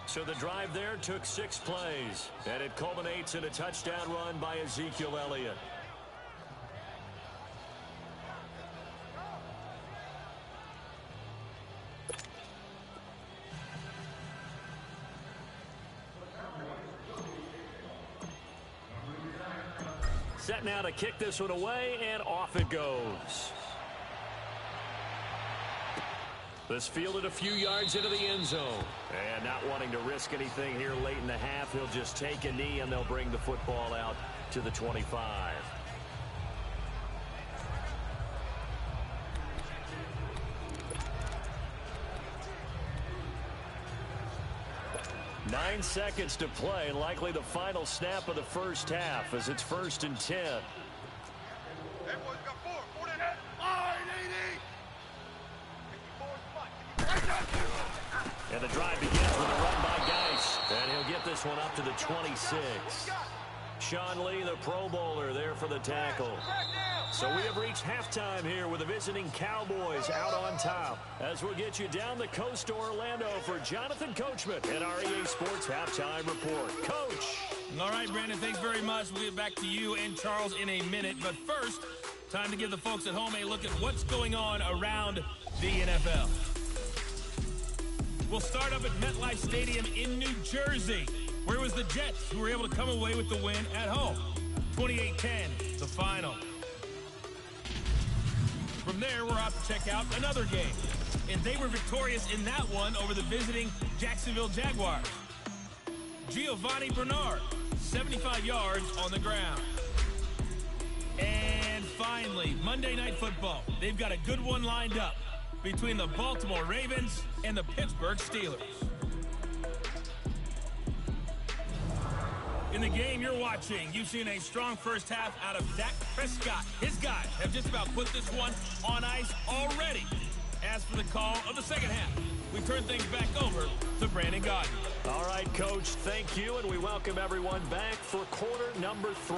So the drive there took 6 plays. And it culminates in a touchdown run by Ezekiel Elliott. Set now to kick this one away, and off it goes. This fielded a few yards into the end zone. And not wanting to risk anything here late in the half, he'll just take a knee, and they'll bring the football out to the 25. Nine seconds to play, likely the final snap of the first half as it's 1st and 10. Hey, boys, got 4. 4 to net. Line 80. 54 spot. And the drive begins with a run by Geis. And he'll get this one up to the 26. Sean Lee, the Pro Bowler, there for the tackle. So we have reached halftime here with the visiting Cowboys out on top. As we'll get you down the coast to Orlando for Jonathan Coachman at our EA Sports Halftime Report. Coach. All right, Brandon, thanks very much. We'll get back to you and Charles in a minute. But first, time to give the folks at home a look at what's going on around the NFL. We'll start up at MetLife Stadium in New Jersey, where it was the Jets who were able to come away with the win at home. 28-10, the final. From there, we're off to check out another game. And they were victorious in that one over the visiting Jacksonville Jaguars. Giovanni Bernard, 75 yards on the ground. And finally, Monday Night Football. They've got a good one lined up between the Baltimore Ravens and the Pittsburgh Steelers. In the game you're watching, you've seen a strong first half out of Dak Prescott. His guys have just about put this one on ice already. As for the call of the second half, we turn things back over to Brandon Gaudin. All right, Coach, thank you, and we welcome everyone back for quarter number 3.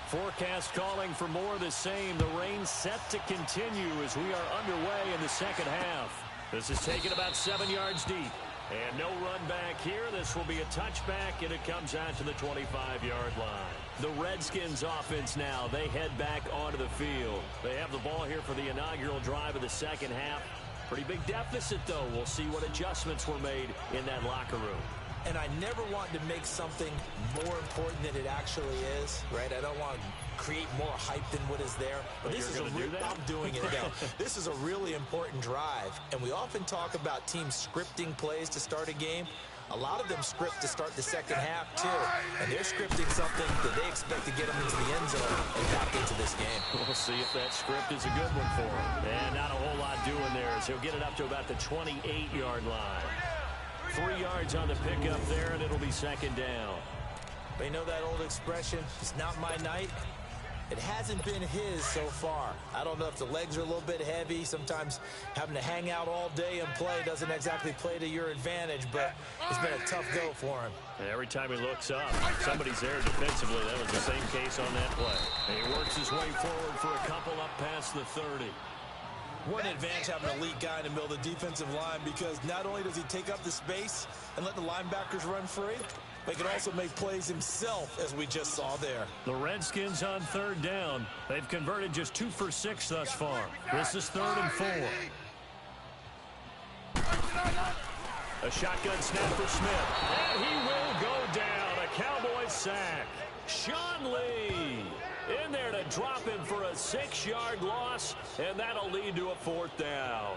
Forecast calling for more of the same. The rain set to continue as we are underway in the second half. This is taken about 7 yards deep. And no run back here. This will be a touchback, and it comes out to the 25-yard line. The Redskins offense now, they head back onto the field. They have the ball here for the inaugural drive of the second half. Pretty big deficit, though. We'll see what adjustments were made in that locker room. And I never want to make something more important than it actually is, right? I don't want to create more hype than what is there. But this is I'm doing it now. This is a really important drive. And we often talk about teams scripting plays to start a game. A lot of them script to start the second half, too. And they're scripting something that they expect to get them into the end zone and back into this game. We'll see if that script is a good one for him. And not a whole lot doing there as he'll get it up to about the 28-yard line. 3 yards on the pickup there, and it'll be second down. They know that old expression, it's not my night. It hasn't been his so far. I don't know if the legs are a little bit heavy. Sometimes having to hang out all day and play doesn't exactly play to your advantage, but it's been a tough go for him. And every time he looks up, somebody's there defensively. That was the same case on that play. And he works his way forward for a couple up past the 30. What an advantage having an elite guy in the middle of the defensive line, because not only does he take up the space and let the linebackers run free, but he can also make plays himself, as we just saw there. The Redskins on third down. They've converted just 2 for 6 thus far. This is 3rd and 4. A shotgun snap for Smith. And he will go down. A Cowboys sack. Sean Lee in there to drop him for a 6-yard loss, and that'll lead to a 4th down.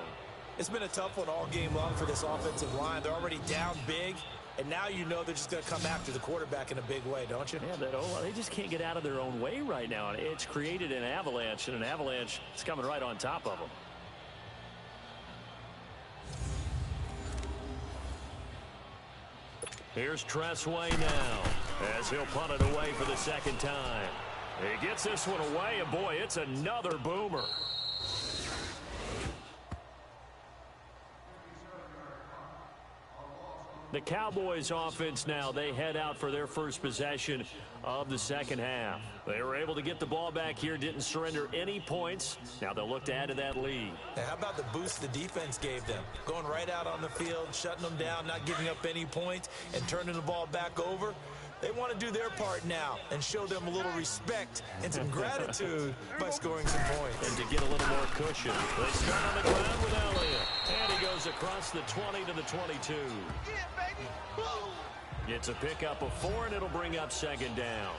It's been a tough one all game long for this offensive line. They're already down big, and now you know they're just going to come after the quarterback in a big way, don't you? Yeah, they just can't get out of their own way right now. It's created an avalanche, and an avalanche is coming right on top of them. Here's Tressway now as he'll punt it away for the second time. He gets this one away, and boy, it's another boomer. The Cowboys offense now, they head out for their first possession of the second half. They were able to get the ball back here, didn't surrender any points. Now they'll look to add to that lead. Now, how about the boost the defense gave them? Going right out on the field, shutting them down, not giving up any points, and turning the ball back over. They want to do their part now and show them a little respect and some gratitude by scoring some points. And to get a little more cushion, they start on the ground with Elliott. And he goes across the 20 to the 22. It's a pickup of 4, and it'll bring up second down.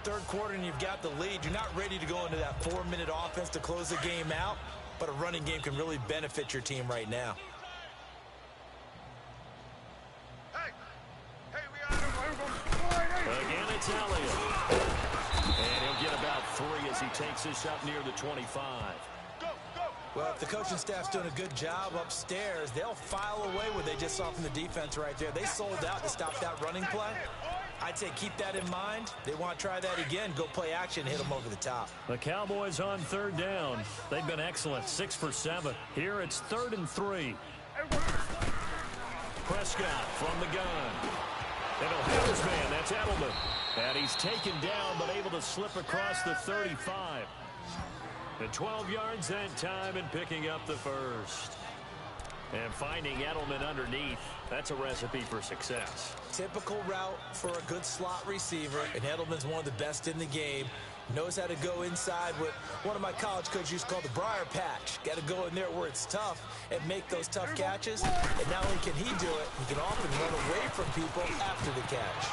Third quarter, and you've got the lead. You're not ready to go into that 4-minute offense to close the game out, but a running game can really benefit your team right now. Again, it's Elliott. And he'll get about 3 as he takes this up near the 25. Well, if the coaching staff's doing a good job upstairs, they'll file away what they just saw from the defense right there. They sold out to stop that running play. I'd say keep that in mind. They want to try that again. Go play action, hit them over the top. The Cowboys on third down. They've been excellent, 6 for 7. Here it's 3rd and 3. Prescott from the gun. And he'll have his man. That's Edelman. And he's taken down, but able to slip across the 35. And 12 yards that time and picking up the first. And finding Edelman underneath, that's a recipe for success. Typical route for a good slot receiver, and Edelman's one of the best in the game. Knows how to go inside what one of my college coaches used to call the briar patch. Got to go in there where it's tough and make those tough catches. And not only can he do it, he can often run away from people after the catch.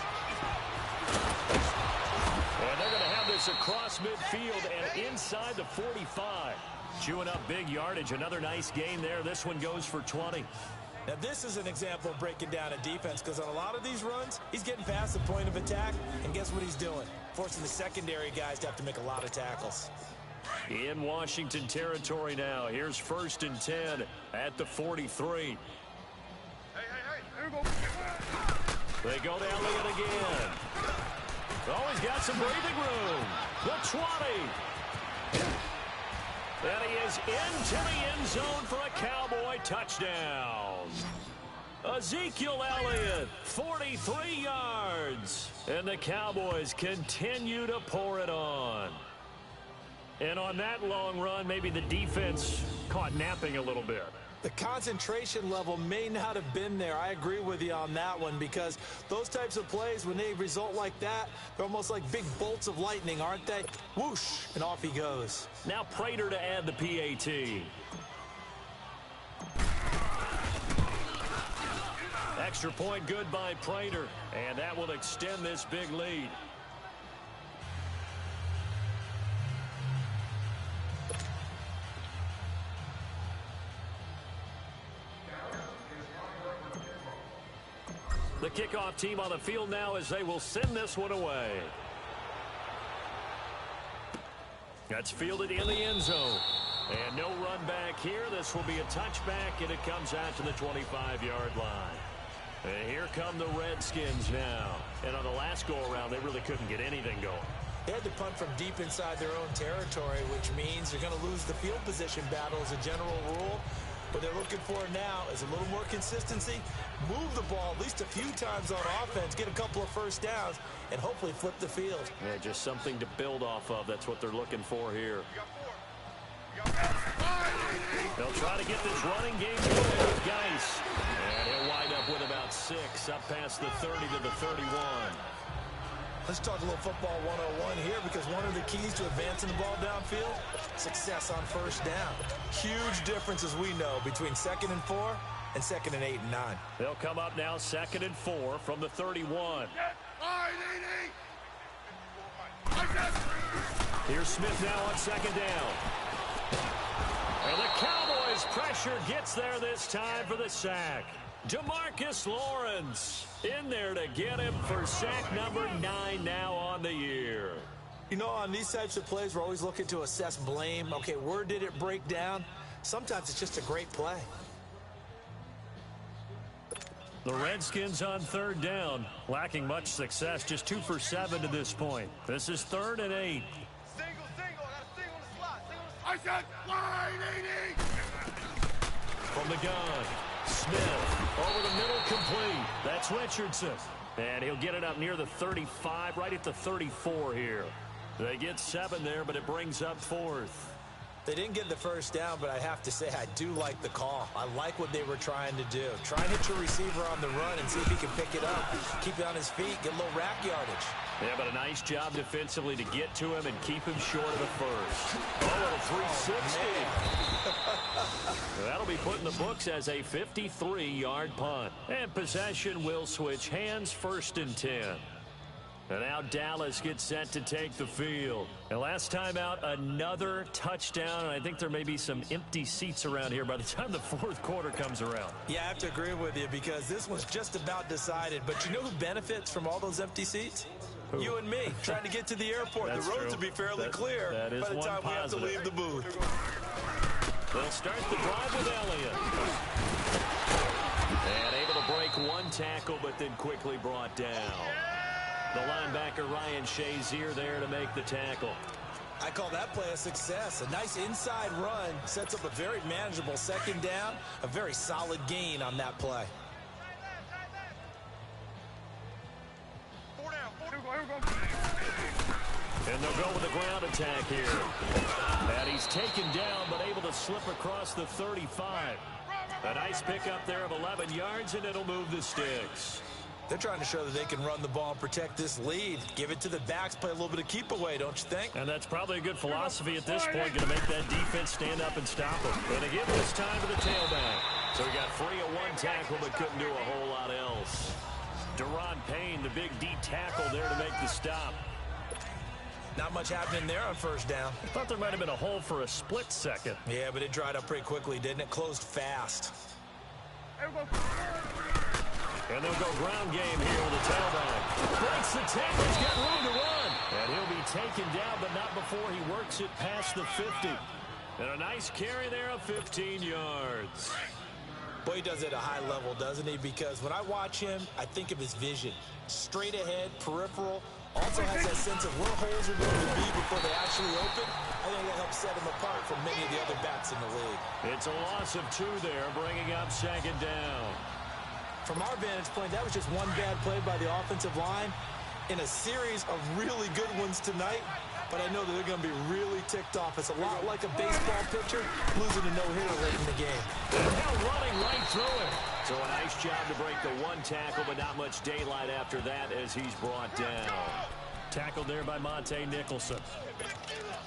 And they're going to have this across midfield and inside the 45. Chewing up big yardage. Another nice gain there. This one goes for 20. Now, this is an example of breaking down a defense, because on a lot of these runs, he's getting past the point of attack, and guess what he's doing? Forcing the secondary guys to have to make a lot of tackles. In Washington territory now. Here's 1st and 10 at the 43. Hey, here we go. They go to Elliott again. Oh, he's got some breathing room. The 20. And he is into the end zone for a Cowboy touchdown. Ezekiel Elliott, 43 yards. And the Cowboys continue to pour it on. And on that long run, maybe the defense caught napping a little bit. The concentration level may not have been there. I agree with you on that one, because those types of plays, when they result like that, they're almost like big bolts of lightning, aren't they? Whoosh, and off he goes. Now Prater to add the PAT. Extra point good by Prater, and that will extend this big lead. The kickoff team on the field now as they will send this one away. That's fielded in the end zone. And no run back here. This will be a touchback, and it comes out to the 25-yard line. And here come the Redskins now. And on the last go-around, they really couldn't get anything going. They had to punt from deep inside their own territory, which means they're going to lose the field position battle as a general rule. What they're looking for now is a little more consistency, move the ball at least a few times on offense, get a couple of first downs, and hopefully flip the field. Yeah, just something to build off of. That's what they're looking for here. They'll try to get this running game going with Geis. And he'll wind up with about 6, up past the 30 to the 31. Let's talk a little football 101 here, because one of the keys to advancing the ball downfield, success on first down. Huge difference, as we know, between 2nd and 4 and 2nd and 8 and 9. They'll come up now 2nd and 4 from the 31. Here's Smith now on 2nd down. And the Cowboys' pressure gets there this time for the sack. DeMarcus Lawrence in there to get him for sack number 9 now on the year. You know, on these types of plays, we're always looking to assess blame. Okay, where did it break down? Sometimes it's just a great play. The Redskins on 3rd down, lacking much success, just 2 for 7 to this point. This is 3rd and 8. Single, I got a single in the slot. I said wide 80. From the gun, Smith over the middle, complete. That's Richardson. And he'll get it up near the 35, right at the 34 here. They get 7 there, but it brings up 4th. They didn't get the first down, but I have to say I do like the call. I like what they were trying to do. Try and hit your receiver on the run and see if he can pick it up, keep it on his feet, get a little rack yardage. Yeah, but a nice job defensively to get to him and keep him short of the first. Oh, a 360. That'll be put in the books as a 53-yard punt. And possession will switch hands, 1st and 10. And now Dallas gets set to take the field. And last time out, another touchdown. And I think there may be some empty seats around here by the time the 4th quarter comes around. Yeah, I have to agree with you, because this one's just about decided. But you know who benefits from all those empty seats? Who? You and me, trying to get to the airport. That's the roads true. will be fairly clear that is by the time we have to leave the booth. They'll start the drive with Elliott. And able to break 1 tackle, but then quickly brought down. The linebacker Ryan Shazier there to make the tackle. I call that play a success. A nice inside run sets up a very manageable second down. A very solid gain on that play. And they'll go with the ground attack here. And he's taken down but able to slip across the 35. A nice pickup there of 11 yards, and it'll move the sticks. They're trying to show that they can run the ball and protect this lead. Give it to the backs, play a little bit of keep away, don't you think? And that's probably a good philosophy at this point, going to make that defense stand up and stop them. And again this time to the tailback. So he got free of one tackle but couldn't do a whole lot else. Deron Payne, the big D tackle there to make the stop. Not much happening there on first down. I thought there might have been a hole for a split second. Yeah, but it dried up pretty quickly, didn't it? Closed fast. And they'll go ground game here with the tailback. Breaks the tackle. He's got room to run. And he'll be taken down, but not before he works it past the 50. And a nice carry there of 15 yards. Boy, he does it at a high level, doesn't he? Because when I watch him, I think of his vision. Straight ahead, peripheral. Also has that sense of where holes are going to be before they actually open. I think that helps set him apart from many of the other backs in the league. It's a loss of 2 there, bringing up second down. From our vantage point, that was just one bad play by the offensive line in a series of really good ones tonight. But I know that they're going to be really ticked off. It's a lot like a baseball pitcher losing a no-hitter late in the game. And now running right through it. So a nice job to break the one tackle, but not much daylight after that as he's brought down. Tackled there by Monte Nicholson.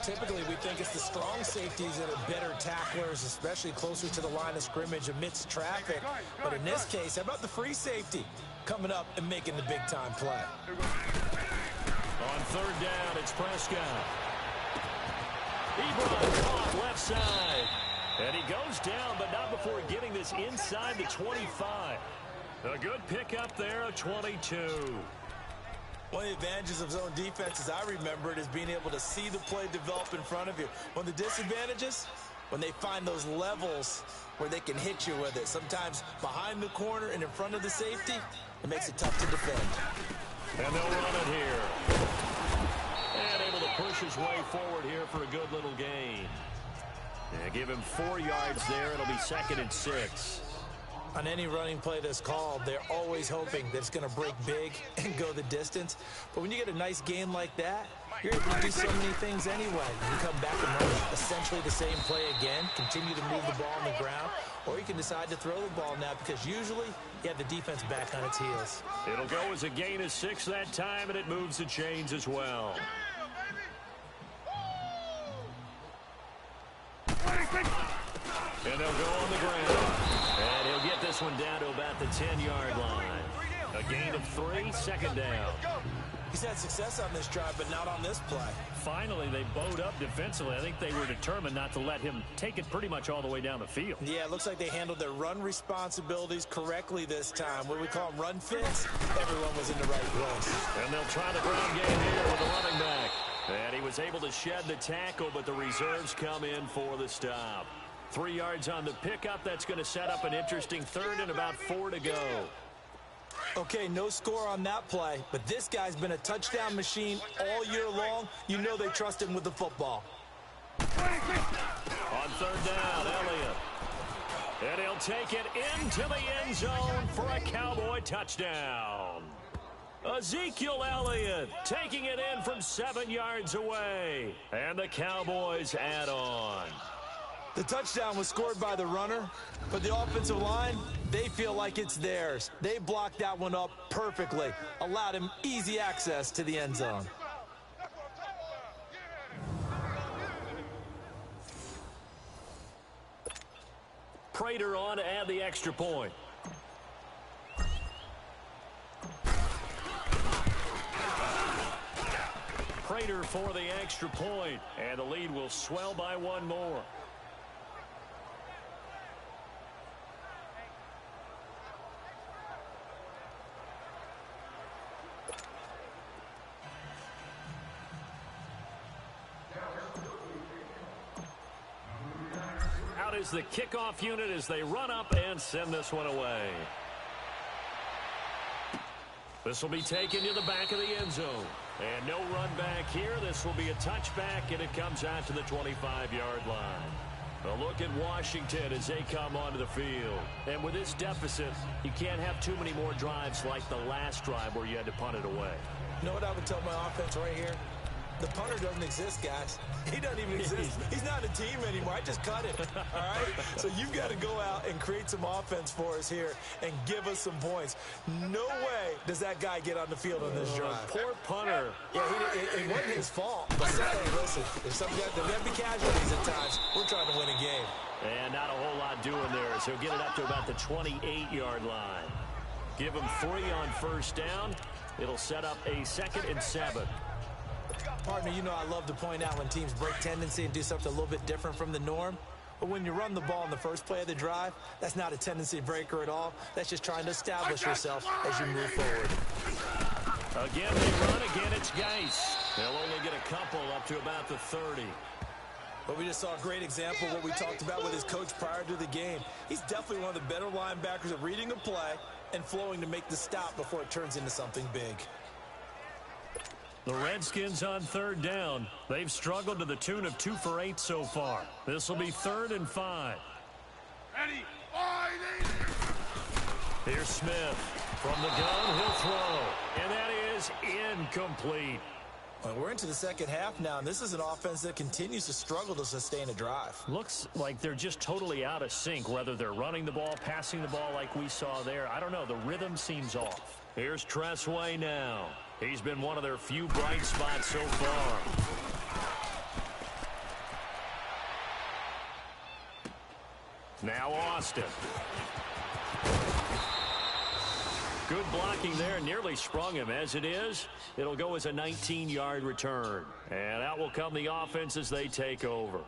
Typically, we think it's the strong safeties that are better tacklers, especially closer to the line of scrimmage amidst traffic. But in this case, how about the free safety coming up and making the big-time play? On third down, it's Prescott. Ebron caught left side. And he goes down, but not before getting this inside the 25. A good pickup there of 22. One of the advantages of zone defense, as I remember it, is being able to see the play develop in front of you. One of the disadvantages, when they find those levels where they can hit you with it. Sometimes behind the corner and in front of the safety, it makes it tough to defend. And they'll run it here. And able to push his way forward here for a good little gain. And give him 4 yards there. It'll be 2nd and 6. On any running play that's called, they're always hoping that it's going to break big and go the distance. But when you get a nice gain like that, you're able to do so many things anyway. You come back and run essentially the same play again, continue to move the ball on the ground, or you can decide to throw the ball now because usually you have the defense back on its heels. It'll go as a gain of 6 that time, and it moves the chains as well. And they'll go on the ground. And he'll get this one down to about the 10-yard line. A gain of 3, 2nd down. He's had success on this drive, but not on this play. Finally, they bowed up defensively. I think they were determined not to let him take it pretty much all the way down the field. Yeah, it looks like they handled their run responsibilities correctly this time. What we call them run fits, everyone was in the right place. And they'll try the ground game here with the running back. And he was able to shed the tackle, but the reserves come in for the stop. 3 yards on the pickup. That's going to set up an interesting 3rd and about 4 to go. Okay, no score on that play, but this guy's been a touchdown machine all year long. You know they trust him with the football. On 3rd down, Elliott. And he'll take it into the end zone for a Cowboy touchdown. Ezekiel Elliott taking it in from 7 yards away. And the Cowboys add on. The touchdown was scored by the runner, but the offensive line, they feel like it's theirs. They blocked that one up perfectly, allowed him easy access to the end zone. Prater on to add the extra point. Prater for the extra point, and the lead will swell by 1 more. Out is the kickoff unit as they run up and send this one away. This will be taken to the back of the end zone. And no run back here. This will be a touchback, and it comes out to the 25-yard line. A look at Washington as they come onto the field. And with this deficit, you can't have too many more drives like the last drive where you had to punt it away. You know what I would tell my offense right here? The punter doesn't exist, guys. He doesn't even exist. He's not a team anymore. I just cut him, all right? So you've got to go out and create some offense for us here and give us some points. No way does that guy get on the field on this drive. Poor punter. Yeah, it wasn't his fault. But listen, there's some guys, there's going to be casualties at times. We're trying to win a game. And not a whole lot doing there, so he'll get it up to about the 28-yard line. Give him 3 on first down. It'll set up a 2nd and 7. Partner, you know I love to point out when teams break tendency and do something a little bit different from the norm. But when you run the ball in the first play of the drive, that's not a tendency breaker at all. That's just trying to establish yourself as you move forward. Again, they run. Again, it's Geis. They'll only get a couple up to about the 30. But we just saw a great example of what we talked about with his coach prior to the game. He's definitely one of the better linebackers at reading a play and flowing to make the stop before it turns into something big. The Redskins on 3rd down. They've struggled to the tune of 2 for 8 so far. This will be 3rd and 5. Ready, wide, Here's Smith. From the gun, he'll throw. And that is incomplete. Well, we're into the second half now, and this is an offense that continues to struggle to sustain a drive. Looks like they're just totally out of sync, whether they're running the ball, passing the ball like we saw there. I don't know. The rhythm seems off. Here's Tressway now. He's been one of their few bright spots so far. Now Austin. Good blocking there. Nearly sprung him. As it is, it'll go as a 19-yard return. And out will come the offense as they take over.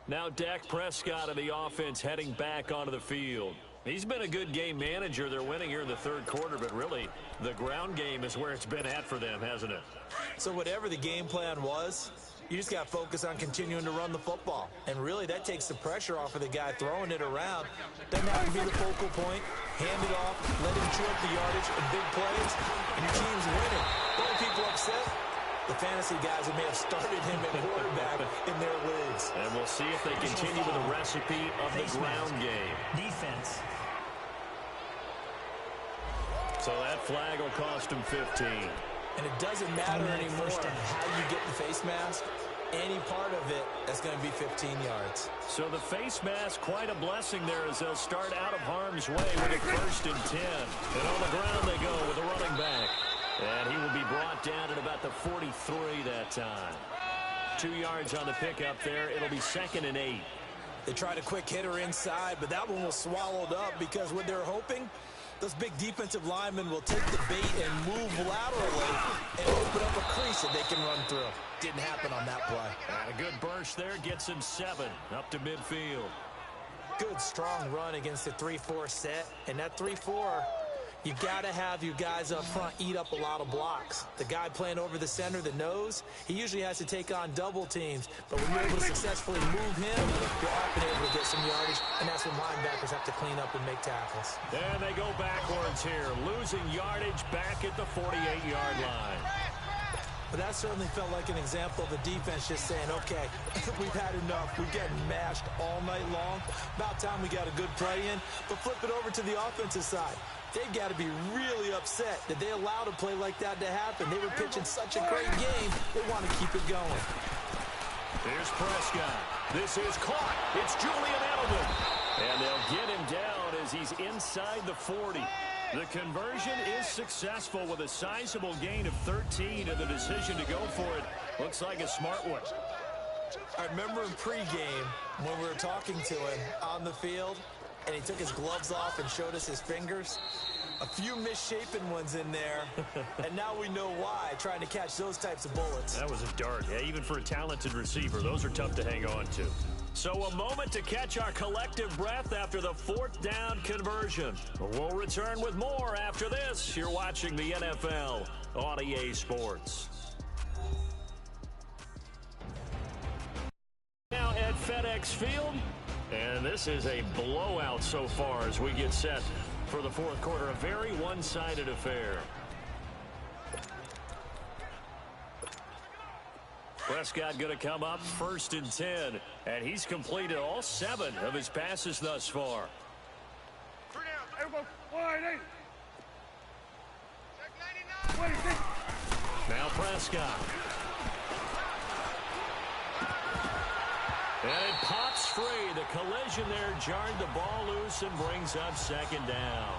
Now Dak Prescott of the offense heading back onto the field. He's been a good game manager. They're winning here in the 3rd quarter, but really the ground game is where it's been at for them, hasn't it? So whatever the game plan was, you just got to focus on continuing to run the football. And really that takes the pressure off of the guy throwing it around. Doesn't have to be the focal point. Hand it off, let him chew up the yardage in big plays, and your team's winning. Don't people upset? The fantasy guys who may have started him at quarterback in their leagues. And we'll see if they continue with the recipe of the ground game. Defense. So that flag will cost him 15. And it doesn't matter anymore how you get the face mask. Any part of it, that's going to be 15 yards. So the face mask, quite a blessing there as they'll start out of harm's way with a 1st and 10. And on the ground they go with a running back. And he will be brought down at about the 43 that time. 2 yards on the pickup there. It'll be 2nd and 8. They tried a quick hitter inside, but that one was swallowed up because what they're hoping, those big defensive linemen will take the bait and move laterally and open up a crease that they can run through. Didn't happen on that play. And a good burst there gets him 7 up to midfield. Good, strong run against the 3-4 set. And that 3-4, you got to have your guys up front eat up a lot of blocks. The guy playing over the center, the nose, he usually has to take on double teams. But when you're able to successfully move him, you're often able to get some yardage, and that's when linebackers have to clean up and make tackles. And they go backwards here, losing yardage back at the 48-yard line. But that certainly felt like an example of the defense just saying, okay, we've had enough. We've gotten mashed all night long. About time we got a good play in. But flip it over to the offensive side. They've got to be really upset that they allowed a play like that to happen. They were pitching such a great game, they want to keep it going. Here's Prescott. This is caught. It's Julian Edelman. And they'll get him down as he's inside the 40. The conversion is successful with a sizable gain of 13, and the decision to go for it looks like a smart one. I remember in pregame when we were talking to him on the field, and he took his gloves off and showed us his fingers. A few misshapen ones in there, and now we know why, trying to catch those types of bullets. That was a dart. Yeah, even for a talented receiver, those are tough to hang on to. So a moment to catch our collective breath after the 4th down conversion. We'll return with more after this. You're watching the NFL on EA Sports. Now at FedEx Field, and this is a blowout so far as we get set for the 4th quarter. A very one-sided affair. Prescott going to come up 1st and 10, and he's completed all 7 of his passes thus far. 3 down. Everybody, 180. Check 99. 26. Now Prescott. And it pops free. The collision there jarred the ball loose and brings up 2nd down.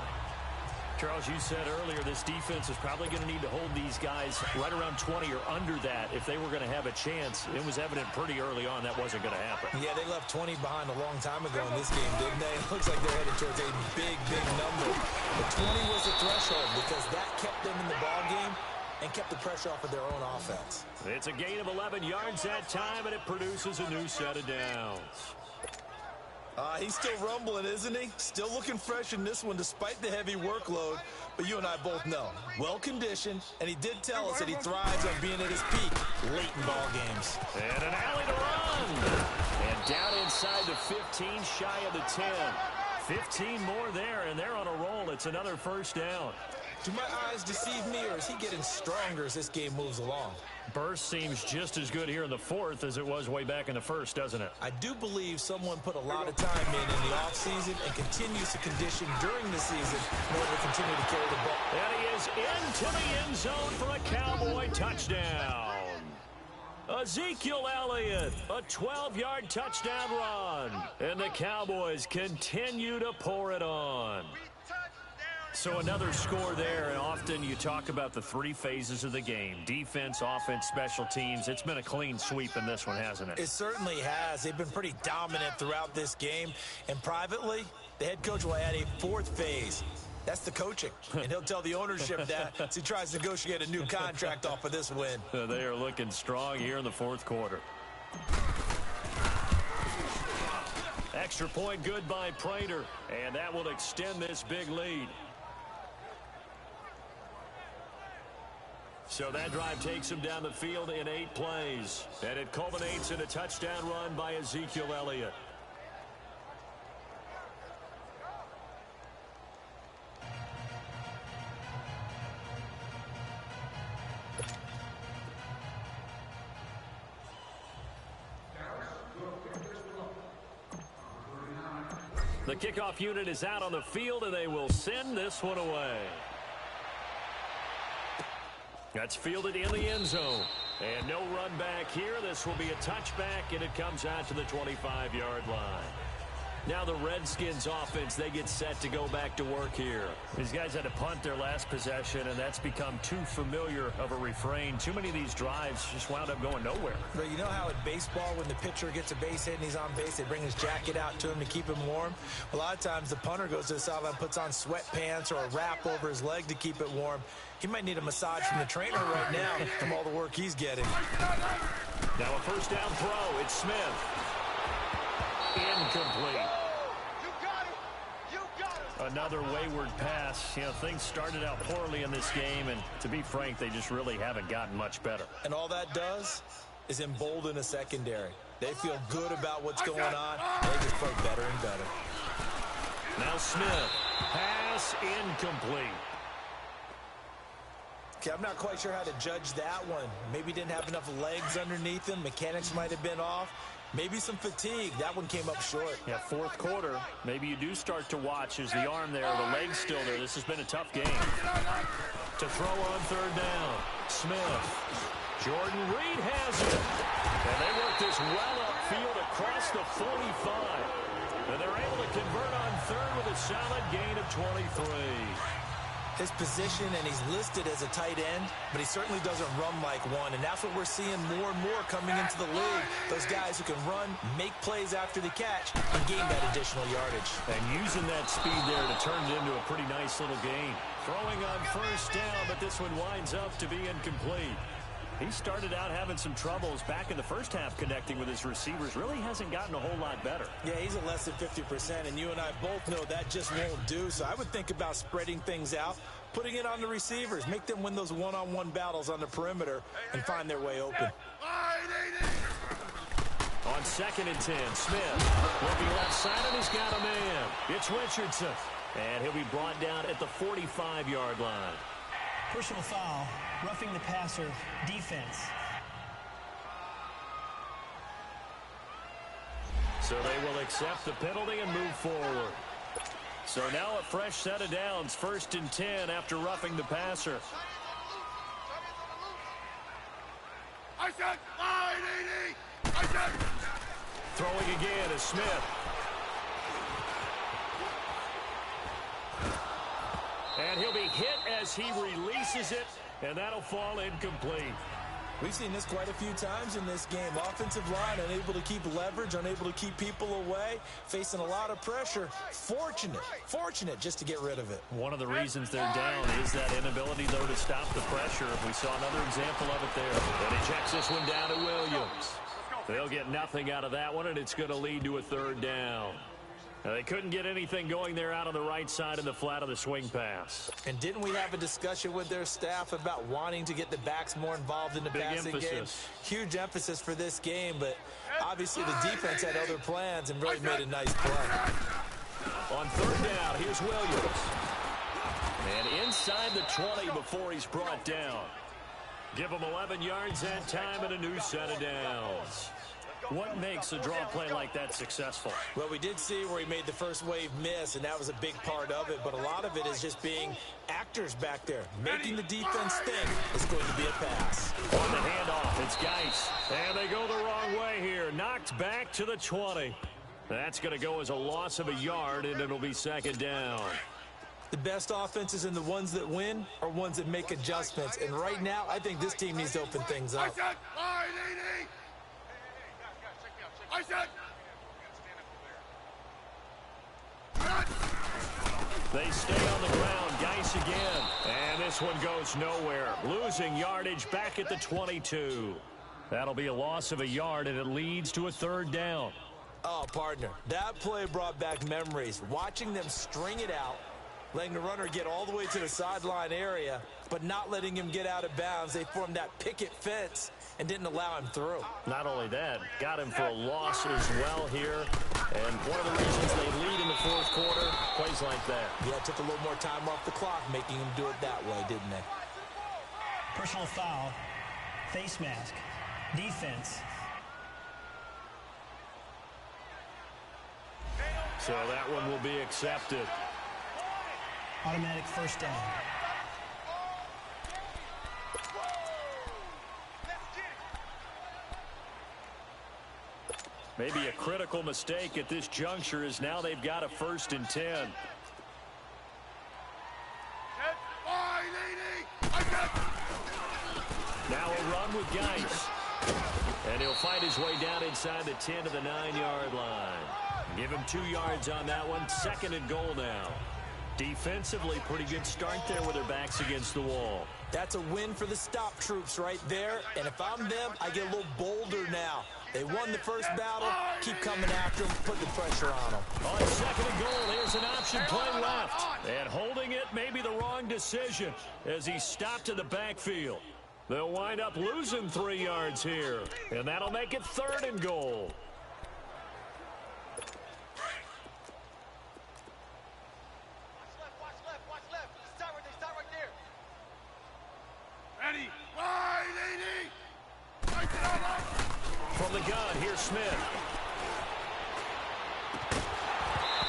Charles, you said earlier this defense is probably going to need to hold these guys right around 20 or under that if they were going to have a chance. It was evident pretty early on that wasn't going to happen. Yeah, they left 20 behind a long time ago in this game, didn't they? It looks like they're headed towards a big, big number. But 20 was the threshold because that kept them in the ball game and kept the pressure off of their own offense. It's a gain of 11 yards that time, and it produces a new set of downs. He's still rumbling, isn't he? Still looking fresh in this one despite the heavy workload. But you and I both know, well-conditioned, and he did tell us that he thrives on being at his peak late in ball games. And an alley to run. And down inside the 15, shy of the 10. 15 more there, and they're on a roll. It's another 1st down. Do my eyes deceive me, or is he getting stronger as this game moves along? Burst seems just as good here in the 4th as it was way back in the 1st, doesn't it? I do believe someone put a lot of time in the offseason and continues to condition during the season in order to continue to carry the ball. And he is into the end zone for a Cowboy touchdown. Ezekiel Elliott, a 12-yard touchdown run. And the Cowboys continue to pour it on. So another score there, and often you talk about the 3 phases of the game. Defense, offense, special teams. It's been a clean sweep in this one, hasn't it? It certainly has. They've been pretty dominant throughout this game. And privately, the head coach will add a 4th phase. That's the coaching. And he'll tell the ownership that as he tries to negotiate a new contract off of this win. They are looking strong here in the 4th quarter. Extra point good by Prater. And that will extend this big lead. So that drive takes him down the field in 8 plays. And it culminates in a touchdown run by Ezekiel Elliott. The kickoff unit is out on the field, and they will send this one away. That's fielded in the end zone. And no run back here. This will be a touchback, and it comes out to the 25-yard line. Now the Redskins offense, they get set to go back to work here. These guys had to punt their last possession, and that's become too familiar of a refrain. Too many of these drives just wound up going nowhere. But you know how in baseball, when the pitcher gets a base hit and he's on base, they bring his jacket out to him to keep him warm? A lot of times the punter goes to the sideline, puts on sweatpants or a wrap over his leg to keep it warm. He might need a massage from the trainer right now from all the work he's getting. Now a 1st down throw. It's Smith. Incomplete. Another wayward pass. You know, things started out poorly in this game, and to be frank, they just really haven't gotten much better. And all that does is embolden a secondary. They feel good about what's going on. They just play better and better. Now Smith. Pass incomplete. Okay, I'm not quite sure how to judge that one. Maybe didn't have enough legs underneath him. Mechanics might have been off. Maybe some fatigue. That one came up short. Yeah, 4th quarter. Maybe you do start to watch as the arm there, the leg's still there. This has been a tough game. To throw on 3rd down. Smith. Jordan Reed has it. And they work this well upfield across the 45. And they're able to convert on 3rd with a solid gain of 23. His position, and he's listed as a tight end, but he certainly doesn't run like one, and that's what we're seeing more and more coming into the league. Those guys who can run, make plays after the catch, and gain that additional yardage. And using that speed there to turn it into a pretty nice little gain. Throwing on 1st down, but this one winds up to be incomplete. He started out having some troubles back in the 1st half connecting with his receivers. Really hasn't gotten a whole lot better. Yeah, he's at less than 50%, and you and I both know that just won't do. So I would think about spreading things out, putting it on the receivers, make them win those one-on-one battles on the perimeter, and find their way open. On 2nd and 10, Smith looking left side, and he's got a man. It's Richardson, and he'll be brought down at the 45-yard line. Personal foul, roughing the passer, defense. So they will accept the penalty and move forward. So now a fresh set of downs, 1st and 10 after roughing the passer. I said, line 80. I said. Throwing again is Smith. And he'll be hit as he releases it, and that'll fall incomplete. We've seen this quite a few times in this game. Offensive line unable to keep leverage, unable to keep people away, facing a lot of pressure. Fortunate just to get rid of it. One of the reasons they're down is that inability, though, to stop the pressure. We saw another example of it there. And he checks this one down to Williams. They'll get nothing out of that one, and it's going to lead to a 3rd down. Now, they couldn't get anything going there out on the right side in the flat of the swing pass. And didn't we have a discussion with their staff about wanting to get the backs more involved in the passing game? Huge emphasis for this game, but obviously the defense had other plans and really made a nice play. On 3rd down, here's Williams. And inside the 20 before he's brought down. Give him 11 yards that time and a new set of downs. What makes a draw play like that successful? Well, we did see where he made the first wave miss, and that was a big part of it. But a lot of it is just being actors back there. Making the defense think it's going to be a pass. On the handoff, it's Geis. And they go the wrong way here. Knocked back to the 20. That's going to go as a loss of a yard, and it'll be 2nd down. The best offenses and the ones that win are ones that make adjustments. And right now, I think this team needs to open things up. I said, line 80. I said. They stay on the ground. Geis again. And this one goes nowhere. Losing yardage back at the 22. That'll be a loss of a yard, and it leads to a 3rd down. Oh, partner, that play brought back memories. Watching them string it out, letting the runner get all the way to the sideline area, but not letting him get out of bounds. They formed that picket fence and didn't allow him through. Not only that, got him for a loss as well here. And one of the reasons they lead in the 4th quarter, plays like that. Yeah, took a little more time off the clock, making him do it that way, didn't they? Personal foul, face mask, defense. So that one will be accepted. Automatic 1st down. Maybe a critical mistake at this juncture is now they've got a 1st and 10. Now a run with Geis. And he'll fight his way down inside the 10 to the 9-yard line. Give him 2 yards on that one. 2nd and goal now. Defensively, pretty good start there with their backs against the wall. That's a win for the stop troops right there. And if I'm them, I get a little bolder now. They won the first battle. Keep coming after them. Put the pressure on them. On 2nd and goal, here's an option play left. And holding it may be the wrong decision as he stopped in the backfield. They'll wind up losing 3 yards here. And that'll make it 3rd and goal. From the gun, here's Smith.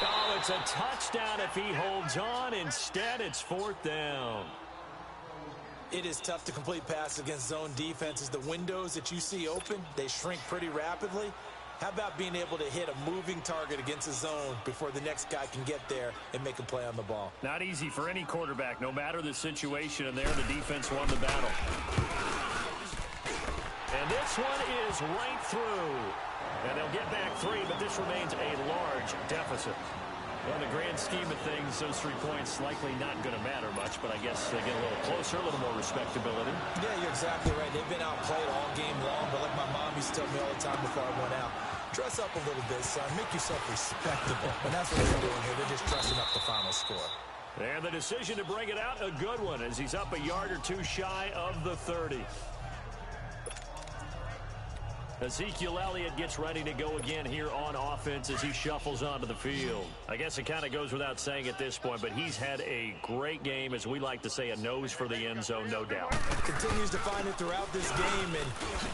Oh, it's a touchdown if he holds on. Instead, it's 4th down. It is tough to complete passes against zone defenses. The windows that you see open, they shrink pretty rapidly. How about being able to hit a moving target against a zone before the next guy can get there and make a play on the ball? Not easy for any quarterback, no matter the situation. And there, the defense won the battle. And this one is right through. And they'll get back 3, but this remains a large deficit. In the grand scheme of things, those 3 points likely not going to matter much, but I guess they get a little closer, a little more respectability. Yeah, you're exactly right. They've been outplayed all game long, but like my mom used to tell me all the time before I went out, dress up a little bit, son. Make yourself respectable. And that's what they're doing here. They're just dressing up the final score. And the decision to bring it out, a good one, as he's up a yard or 2 shy of the 30. Ezekiel Elliott gets ready to go again here on offense as he shuffles onto the field. I guess it kind of goes without saying at this point, but he's had a great game, as we like to say, a nose for the end zone, no doubt. Continues to find it throughout this game, and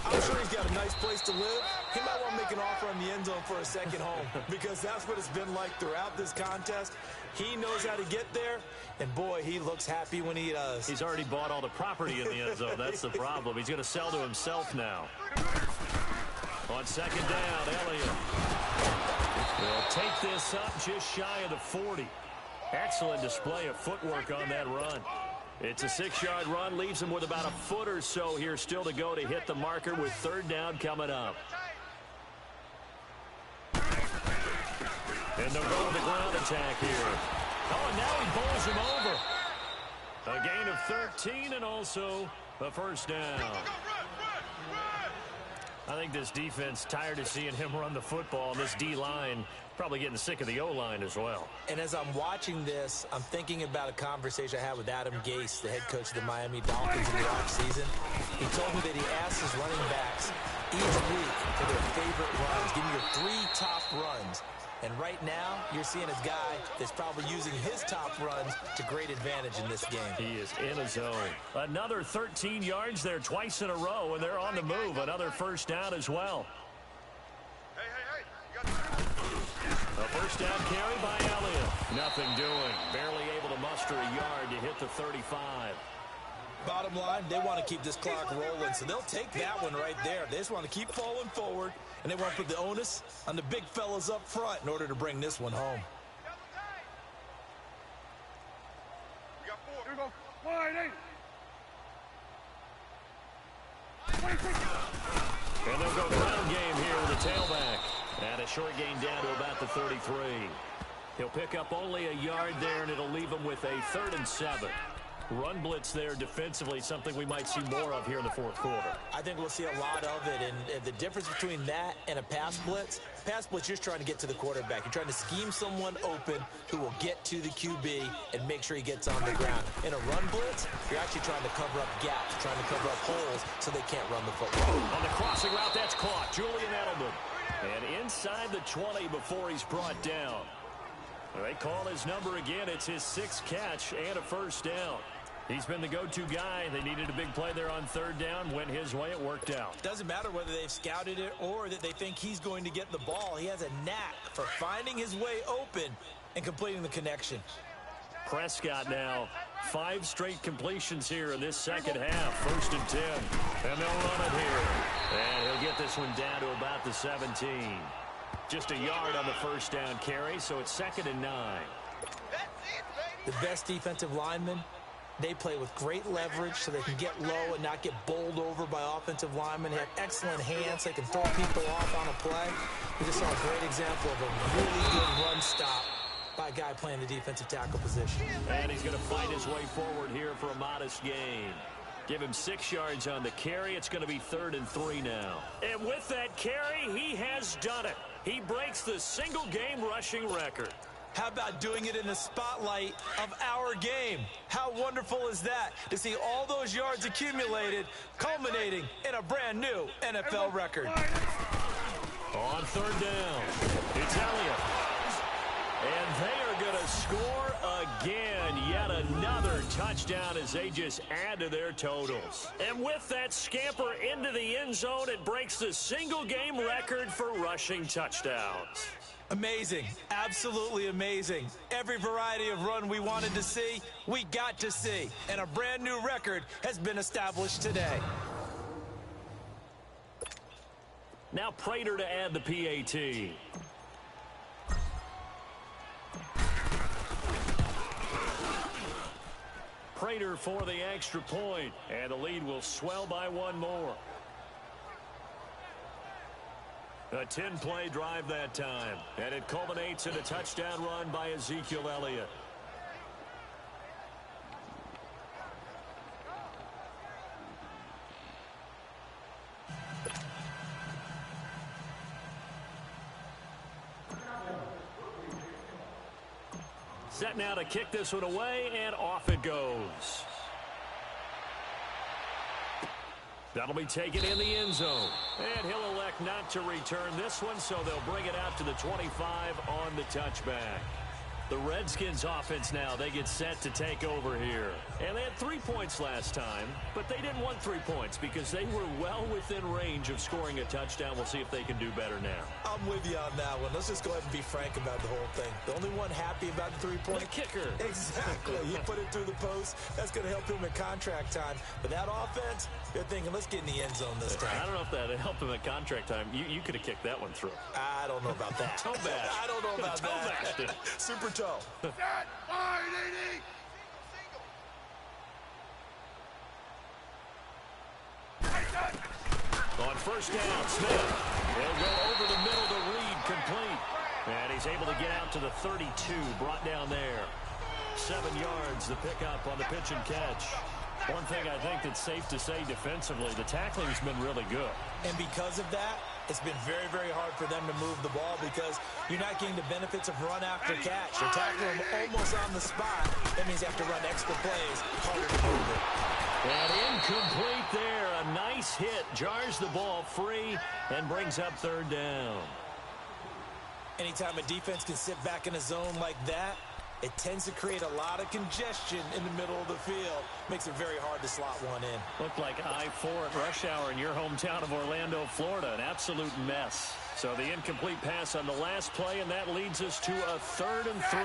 I'm sure he's got a nice place to live. He might want to make make an offer on the end zone for a second home because that's what it's been like throughout this contest. He knows how to get there, and boy, he looks happy when he does. He's already bought all the property in the end zone. That's the problem. He's going to sell to himself now. On second down, Elliott will take this up just shy of the 40. Excellent display of footwork on that run. It's a 6-yard run, leaves him with about a foot or so here still to go to hit the marker with third down coming up. And they'll go with the ground attack here. Oh, and now he bowls him over. A gain of 13 and also a first down. I think this defense tired of seeing him run the football, and this D-line probably getting sick of the O-line as well. And as I'm watching this, I'm thinking about a conversation I had with Adam Gase, the head coach of the Miami Dolphins in the offseason. He told me that he asked his running backs each week for their favorite runs. Give me your 3 top runs. And right now, you're seeing a guy that's probably using his top runs to great advantage in this game. He is in a zone. Another 13 yards there twice in a row, and they're on the move. Another first down as well. A first down carry by Elliott. Nothing doing. Barely able to muster a yard to hit the 35. Bottom line, they want to keep this clock rolling, so they'll take that one right there. They just want to keep falling forward, and they want to put the onus on the big fellas up front in order to bring this one home. We got 4. Here we go. Wide 8. And they'll go ground game here with the tailback. And a short gain down to about the 33. He'll pick up only a yard there, and it'll leave him with a 3rd and 7. Run blitz there defensively, something we might see more of here in the fourth quarter. I think we'll see a lot of it, and the difference between that and a pass blitz, you're just trying to get to the quarterback. You're trying to scheme someone open who will get to the QB and make sure he gets on the ground. In a run blitz, you're actually trying to cover up gaps, trying to cover up holes so they can't run the football. On the crossing route, that's caught. Julian Edelman. And inside the 20 before he's brought down. They call his number again. It's his 6th catch and a first down. He's been the go-to guy. They needed a big play there on third down. Went his way. It worked out. Doesn't matter whether they've scouted it or that they think he's going to get the ball. He has a knack for finding his way open and completing the connection. Prescott now. 5 straight completions here in this second half. 1st and 10. And they'll run it here. And he'll get this one down to about the 17. Just a yard on the first down carry, so it's 2nd and 9. The best defensive linemen, they play with great leverage so they can get low and not get bowled over by offensive linemen. They have excellent hands. They can throw people off on a play. We just saw a great example of a really good run stop by a guy playing the defensive tackle position. And he's going to fight his way forward here for a modest gain. Give him 6 yards on the carry. It's going to be 3rd and 3 now. And with that carry, he has done it. He breaks the single-game rushing record. How about doing it in the spotlight of our game? How wonderful is that to see all those yards accumulated, culminating in a brand new NFL record. On 3rd down, it's Elliott. And they are going to score again. Yet another touchdown as they just add to their totals. And with that scamper into the end zone, it breaks the single-game record for rushing touchdowns. Amazing. Absolutely amazing. Every variety of run we wanted to see, we got to see. And a brand new record has been established today. Now Prater to add the PAT. Prater for the extra point, and the lead will swell by 1 more. A 10-play drive that time, and it culminates in a touchdown run by Ezekiel Elliott. Set now to kick this one away, and off it goes. That'll be taken in the end zone. And he'll elect not to return this one, so they'll bring it out to the 25 on the touchback. The Redskins offense now, they get set to take over here. And they had 3 points last time, but they didn't want 3 points because they were well within range of scoring a touchdown. We'll see if they can do better now. I'm with you on that one. Let's just go ahead and be frank about the whole thing. The only one happy about the 3-point. The kicker. Exactly. He put it through the post. That's going to help him in contract time. But that offense, they're thinking, let's get in the end zone this time. I don't know if that helped him at contract time. You could have kicked that one through. I don't know about that. Toe bash. I don't know about toe that. Bash. Set, Super toe. wide, 80. On first down, Smith. He'll go over the middle to Reed, complete. And he's able to get out to the 32, brought down there. 7 yards, the pickup on the pitch and catch. One thing I think that's safe to say defensively, the tackling's been really good. And because of that, it's been very, very hard for them to move the ball because you're not getting the benefits of run after catch. You're tackling them almost on the spot. That means you have to run extra plays, harder to move it. And incomplete there. A nice hit. Jars the ball free and brings up 3rd down. Anytime a defense can sit back in a zone like that, it tends to create a lot of congestion in the middle of the field. Makes it very hard to slot one in. Looked like I-4 at rush hour in your hometown of Orlando, Florida. An absolute mess. So the incomplete pass on the last play, and that leads us to a 3rd and 3.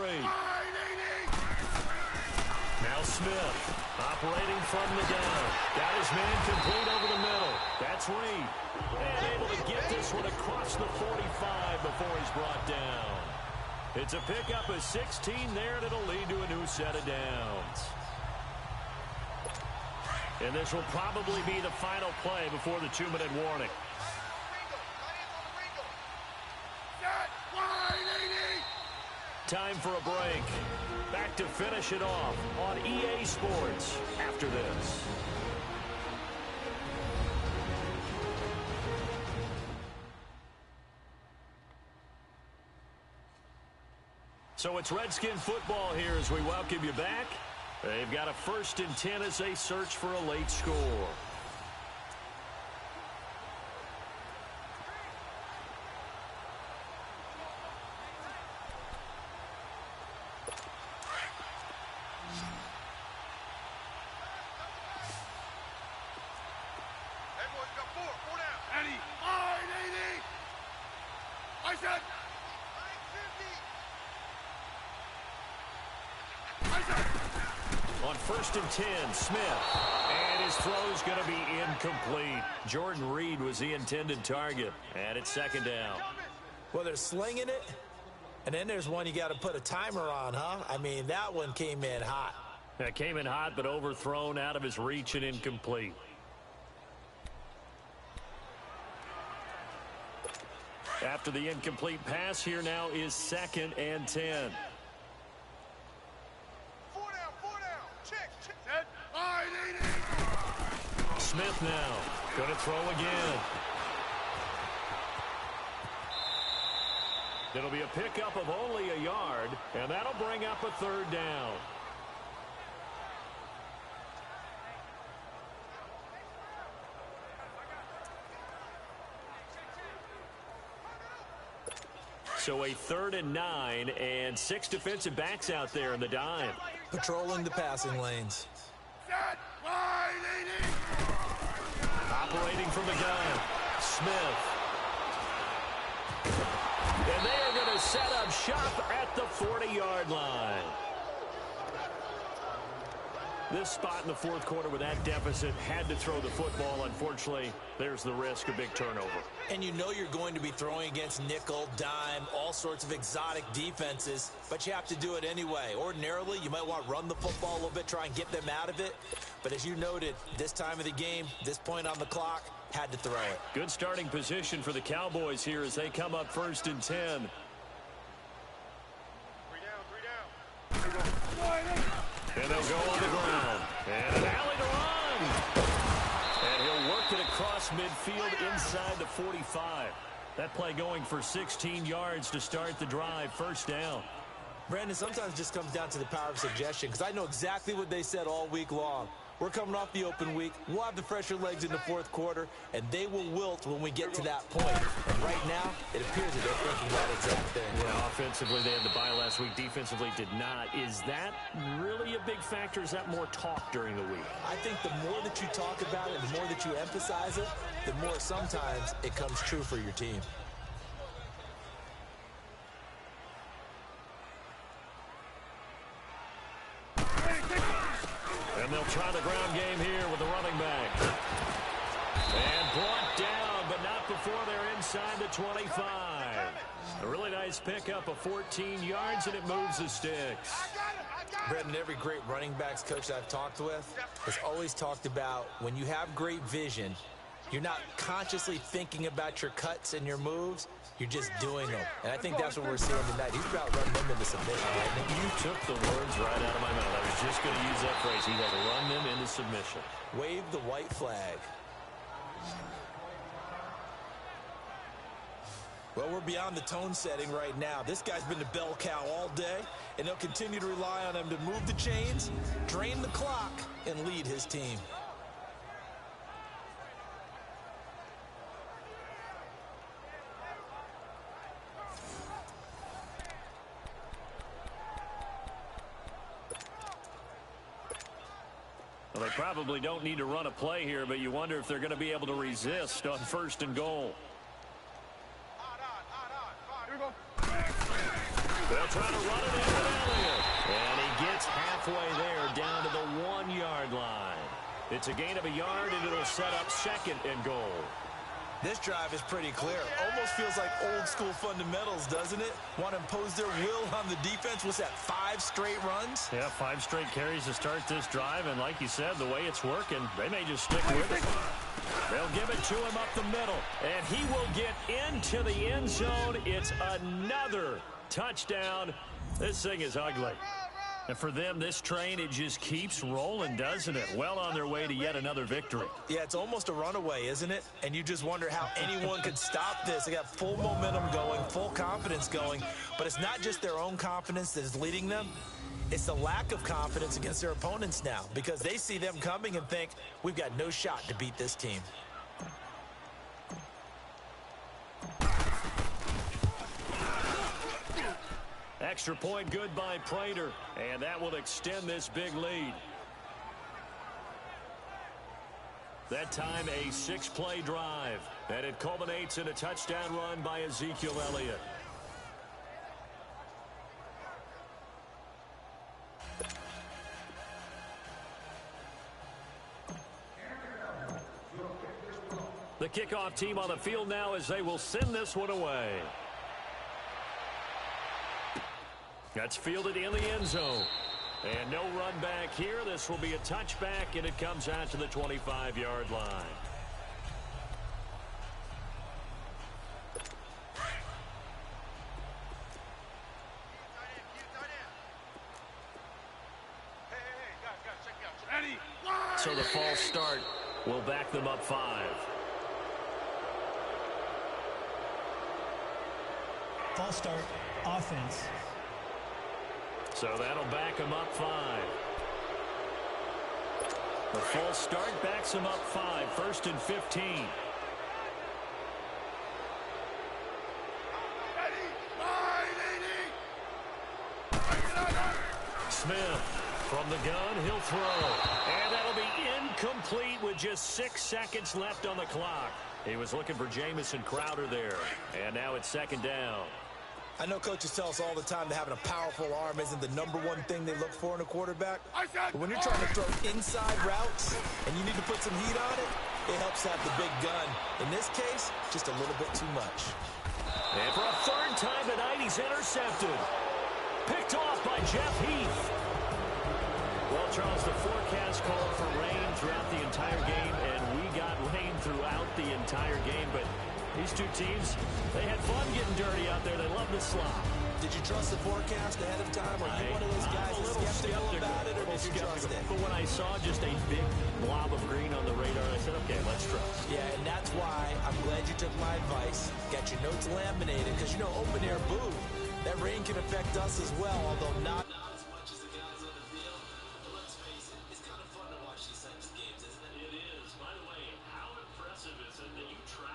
Now Smith, operating from the down. Got his man complete over the middle. That's Reed. And able to get this one across the 45 before he's brought down. It's a pickup of 16 there, and it'll lead to a new set of downs. And this will probably be the final play before the 2-minute warning. Time for a break. Back to finish it off on EA Sports after this. So it's Redskin football here as we welcome you back. They've got a 1st and 10 as they search for a late score. On 1st and 10, Smith. And his throw's going to be incomplete. Jordan Reed was the intended target. And it's 2nd down. Well, they're slinging it. And then there's one you got to put a timer on, huh? I mean, that one came in hot. That came in hot, but overthrown out of his reach and incomplete. After the incomplete pass, here now is 2nd and 10. Smith now going to throw again. It'll be a pickup of only a yard, and that'll bring up a 3rd down. So a 3rd and 9, and 6 defensive backs out there in the dime. Patrolling the passing lanes. Operating from the gun, Smith. And they are going to set up shop at the 40-yard line. This spot in the 4th quarter with that deficit had to throw the football. Unfortunately, there's the risk of big turnover. And you know you're going to be throwing against nickel, dime, all sorts of exotic defenses, but you have to do it anyway. Ordinarily, you might want to run the football a little bit, try and get them out of it. But as you noted, this time of the game, this point on the clock, had to throw it. Good starting position for the Cowboys here as they come up 1st and 10. 3 down. And they'll go on the ground. And an alley to run. And he'll work it across midfield inside the 45. That play going for 16 yards to start the drive. 1st down. Brandon, sometimes it just comes down to the power of suggestion, because I know exactly what they said all week long. We're coming off the open week. We'll have the fresher legs in the fourth quarter, and they will wilt when we get to that point. And right now, it appears that they're thinking that exact thing. Yeah, offensively, they had the bye last week. Defensively, did not. Is that really a big factor? Is that more talk during the week? I think the more that you talk about it, the more that you emphasize it, the more sometimes it comes true for your team. And they'll try the ground game here with the running back. And brought down, but not before they're inside the 25. A really nice pickup of 14 yards, and it moves the sticks. Brendan, every great running backs coach I've talked with has always talked about when you have great vision, you're not consciously thinking about your cuts and your moves. You're just doing them. And I think that's what we're seeing tonight. He's about running them into submission, right? You took the words right out of my mouth. I was just going to use that phrase. He has run them into submission. Wave the white flag. Well, we're beyond the tone setting right now. This guy's been the bell cow all day, and they'll continue to rely on him to move the chains, drain the clock, and lead his team. Well, they probably don't need to run a play here, but you wonder if they're going to be able to resist on 1st and goal. They'll try to run it in with Elliott. And he gets halfway there down to the 1-yard line. It's a gain of a yard, and it'll set up 2nd and goal. This drive is pretty clear. Almost feels like old school fundamentals, doesn't it? Want to impose their will on the defense. What's that, 5 straight runs? Yeah, 5 straight carries to start this drive. And like you said, the way it's working, they may just stick with it. They'll give it to him up the middle. And he will get into the end zone. It's another touchdown. This thing is ugly. And for them, this train, it just keeps rolling, doesn't it? Well on their way to yet another victory. Yeah, it's almost a runaway, isn't it? And you just wonder how anyone could stop this. They got full momentum going, full confidence going. But it's not just their own confidence that is leading them. It's the lack of confidence against their opponents now, because they see them coming and think, we've got no shot to beat this team. Extra point good by Prater, and that will extend this big lead. That time a 6-play drive, and it culminates in a touchdown run by Ezekiel Elliott. The kickoff team on the field now as they will send this one away. That's fielded in the end zone. And no run back here. This will be a touchback, and it comes out to the 25-yard line. So the false start will back them up 5. False start, offense. So that'll back him up 5. The false start backs him up 5. 1st and 15. Smith from the gun, he'll throw. And that'll be incomplete with just 6 seconds left on the clock. He was looking for Jamison Crowder there. And now it's 2nd down. I know coaches tell us all the time that having a powerful arm isn't the #1 thing they look for in a quarterback. But when you're trying to throw inside routes and you need to put some heat on it, it helps have the big gun. In this case, just a little bit too much. And for a 3rd time tonight, he's intercepted. Picked off by Jeff Heath. Well, Charles, the forecast called for rain throughout the entire game, and we got rain throughout the entire game. But these two teams, they had fun getting dirty out there. They love the slop. Did you trust the forecast ahead of time? Are you one of those guys that's skeptical about it, or did you trust it? But when I saw just a big blob of green on the radar, I said, okay, let's trust. Yeah, and that's why I'm glad you took my advice. Got your notes laminated, because, you know, open air booth, that rain can affect us as well, although not as much as the guys on the field. But let's face it, it's kind of fun to watch these things.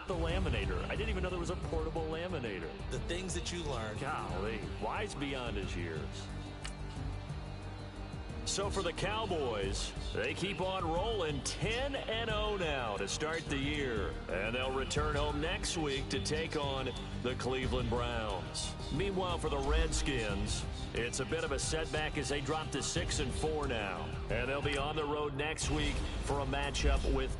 the laminator. I didn't even know there was a portable laminator. The things that you learn. Golly, wise beyond his years. So for the Cowboys, they keep on rolling 10-0 now to start the year. And they'll return home next week to take on the Cleveland Browns. Meanwhile, for the Redskins, it's a bit of a setback as they drop to 6-4 now. And they'll be on the road next week for a matchup with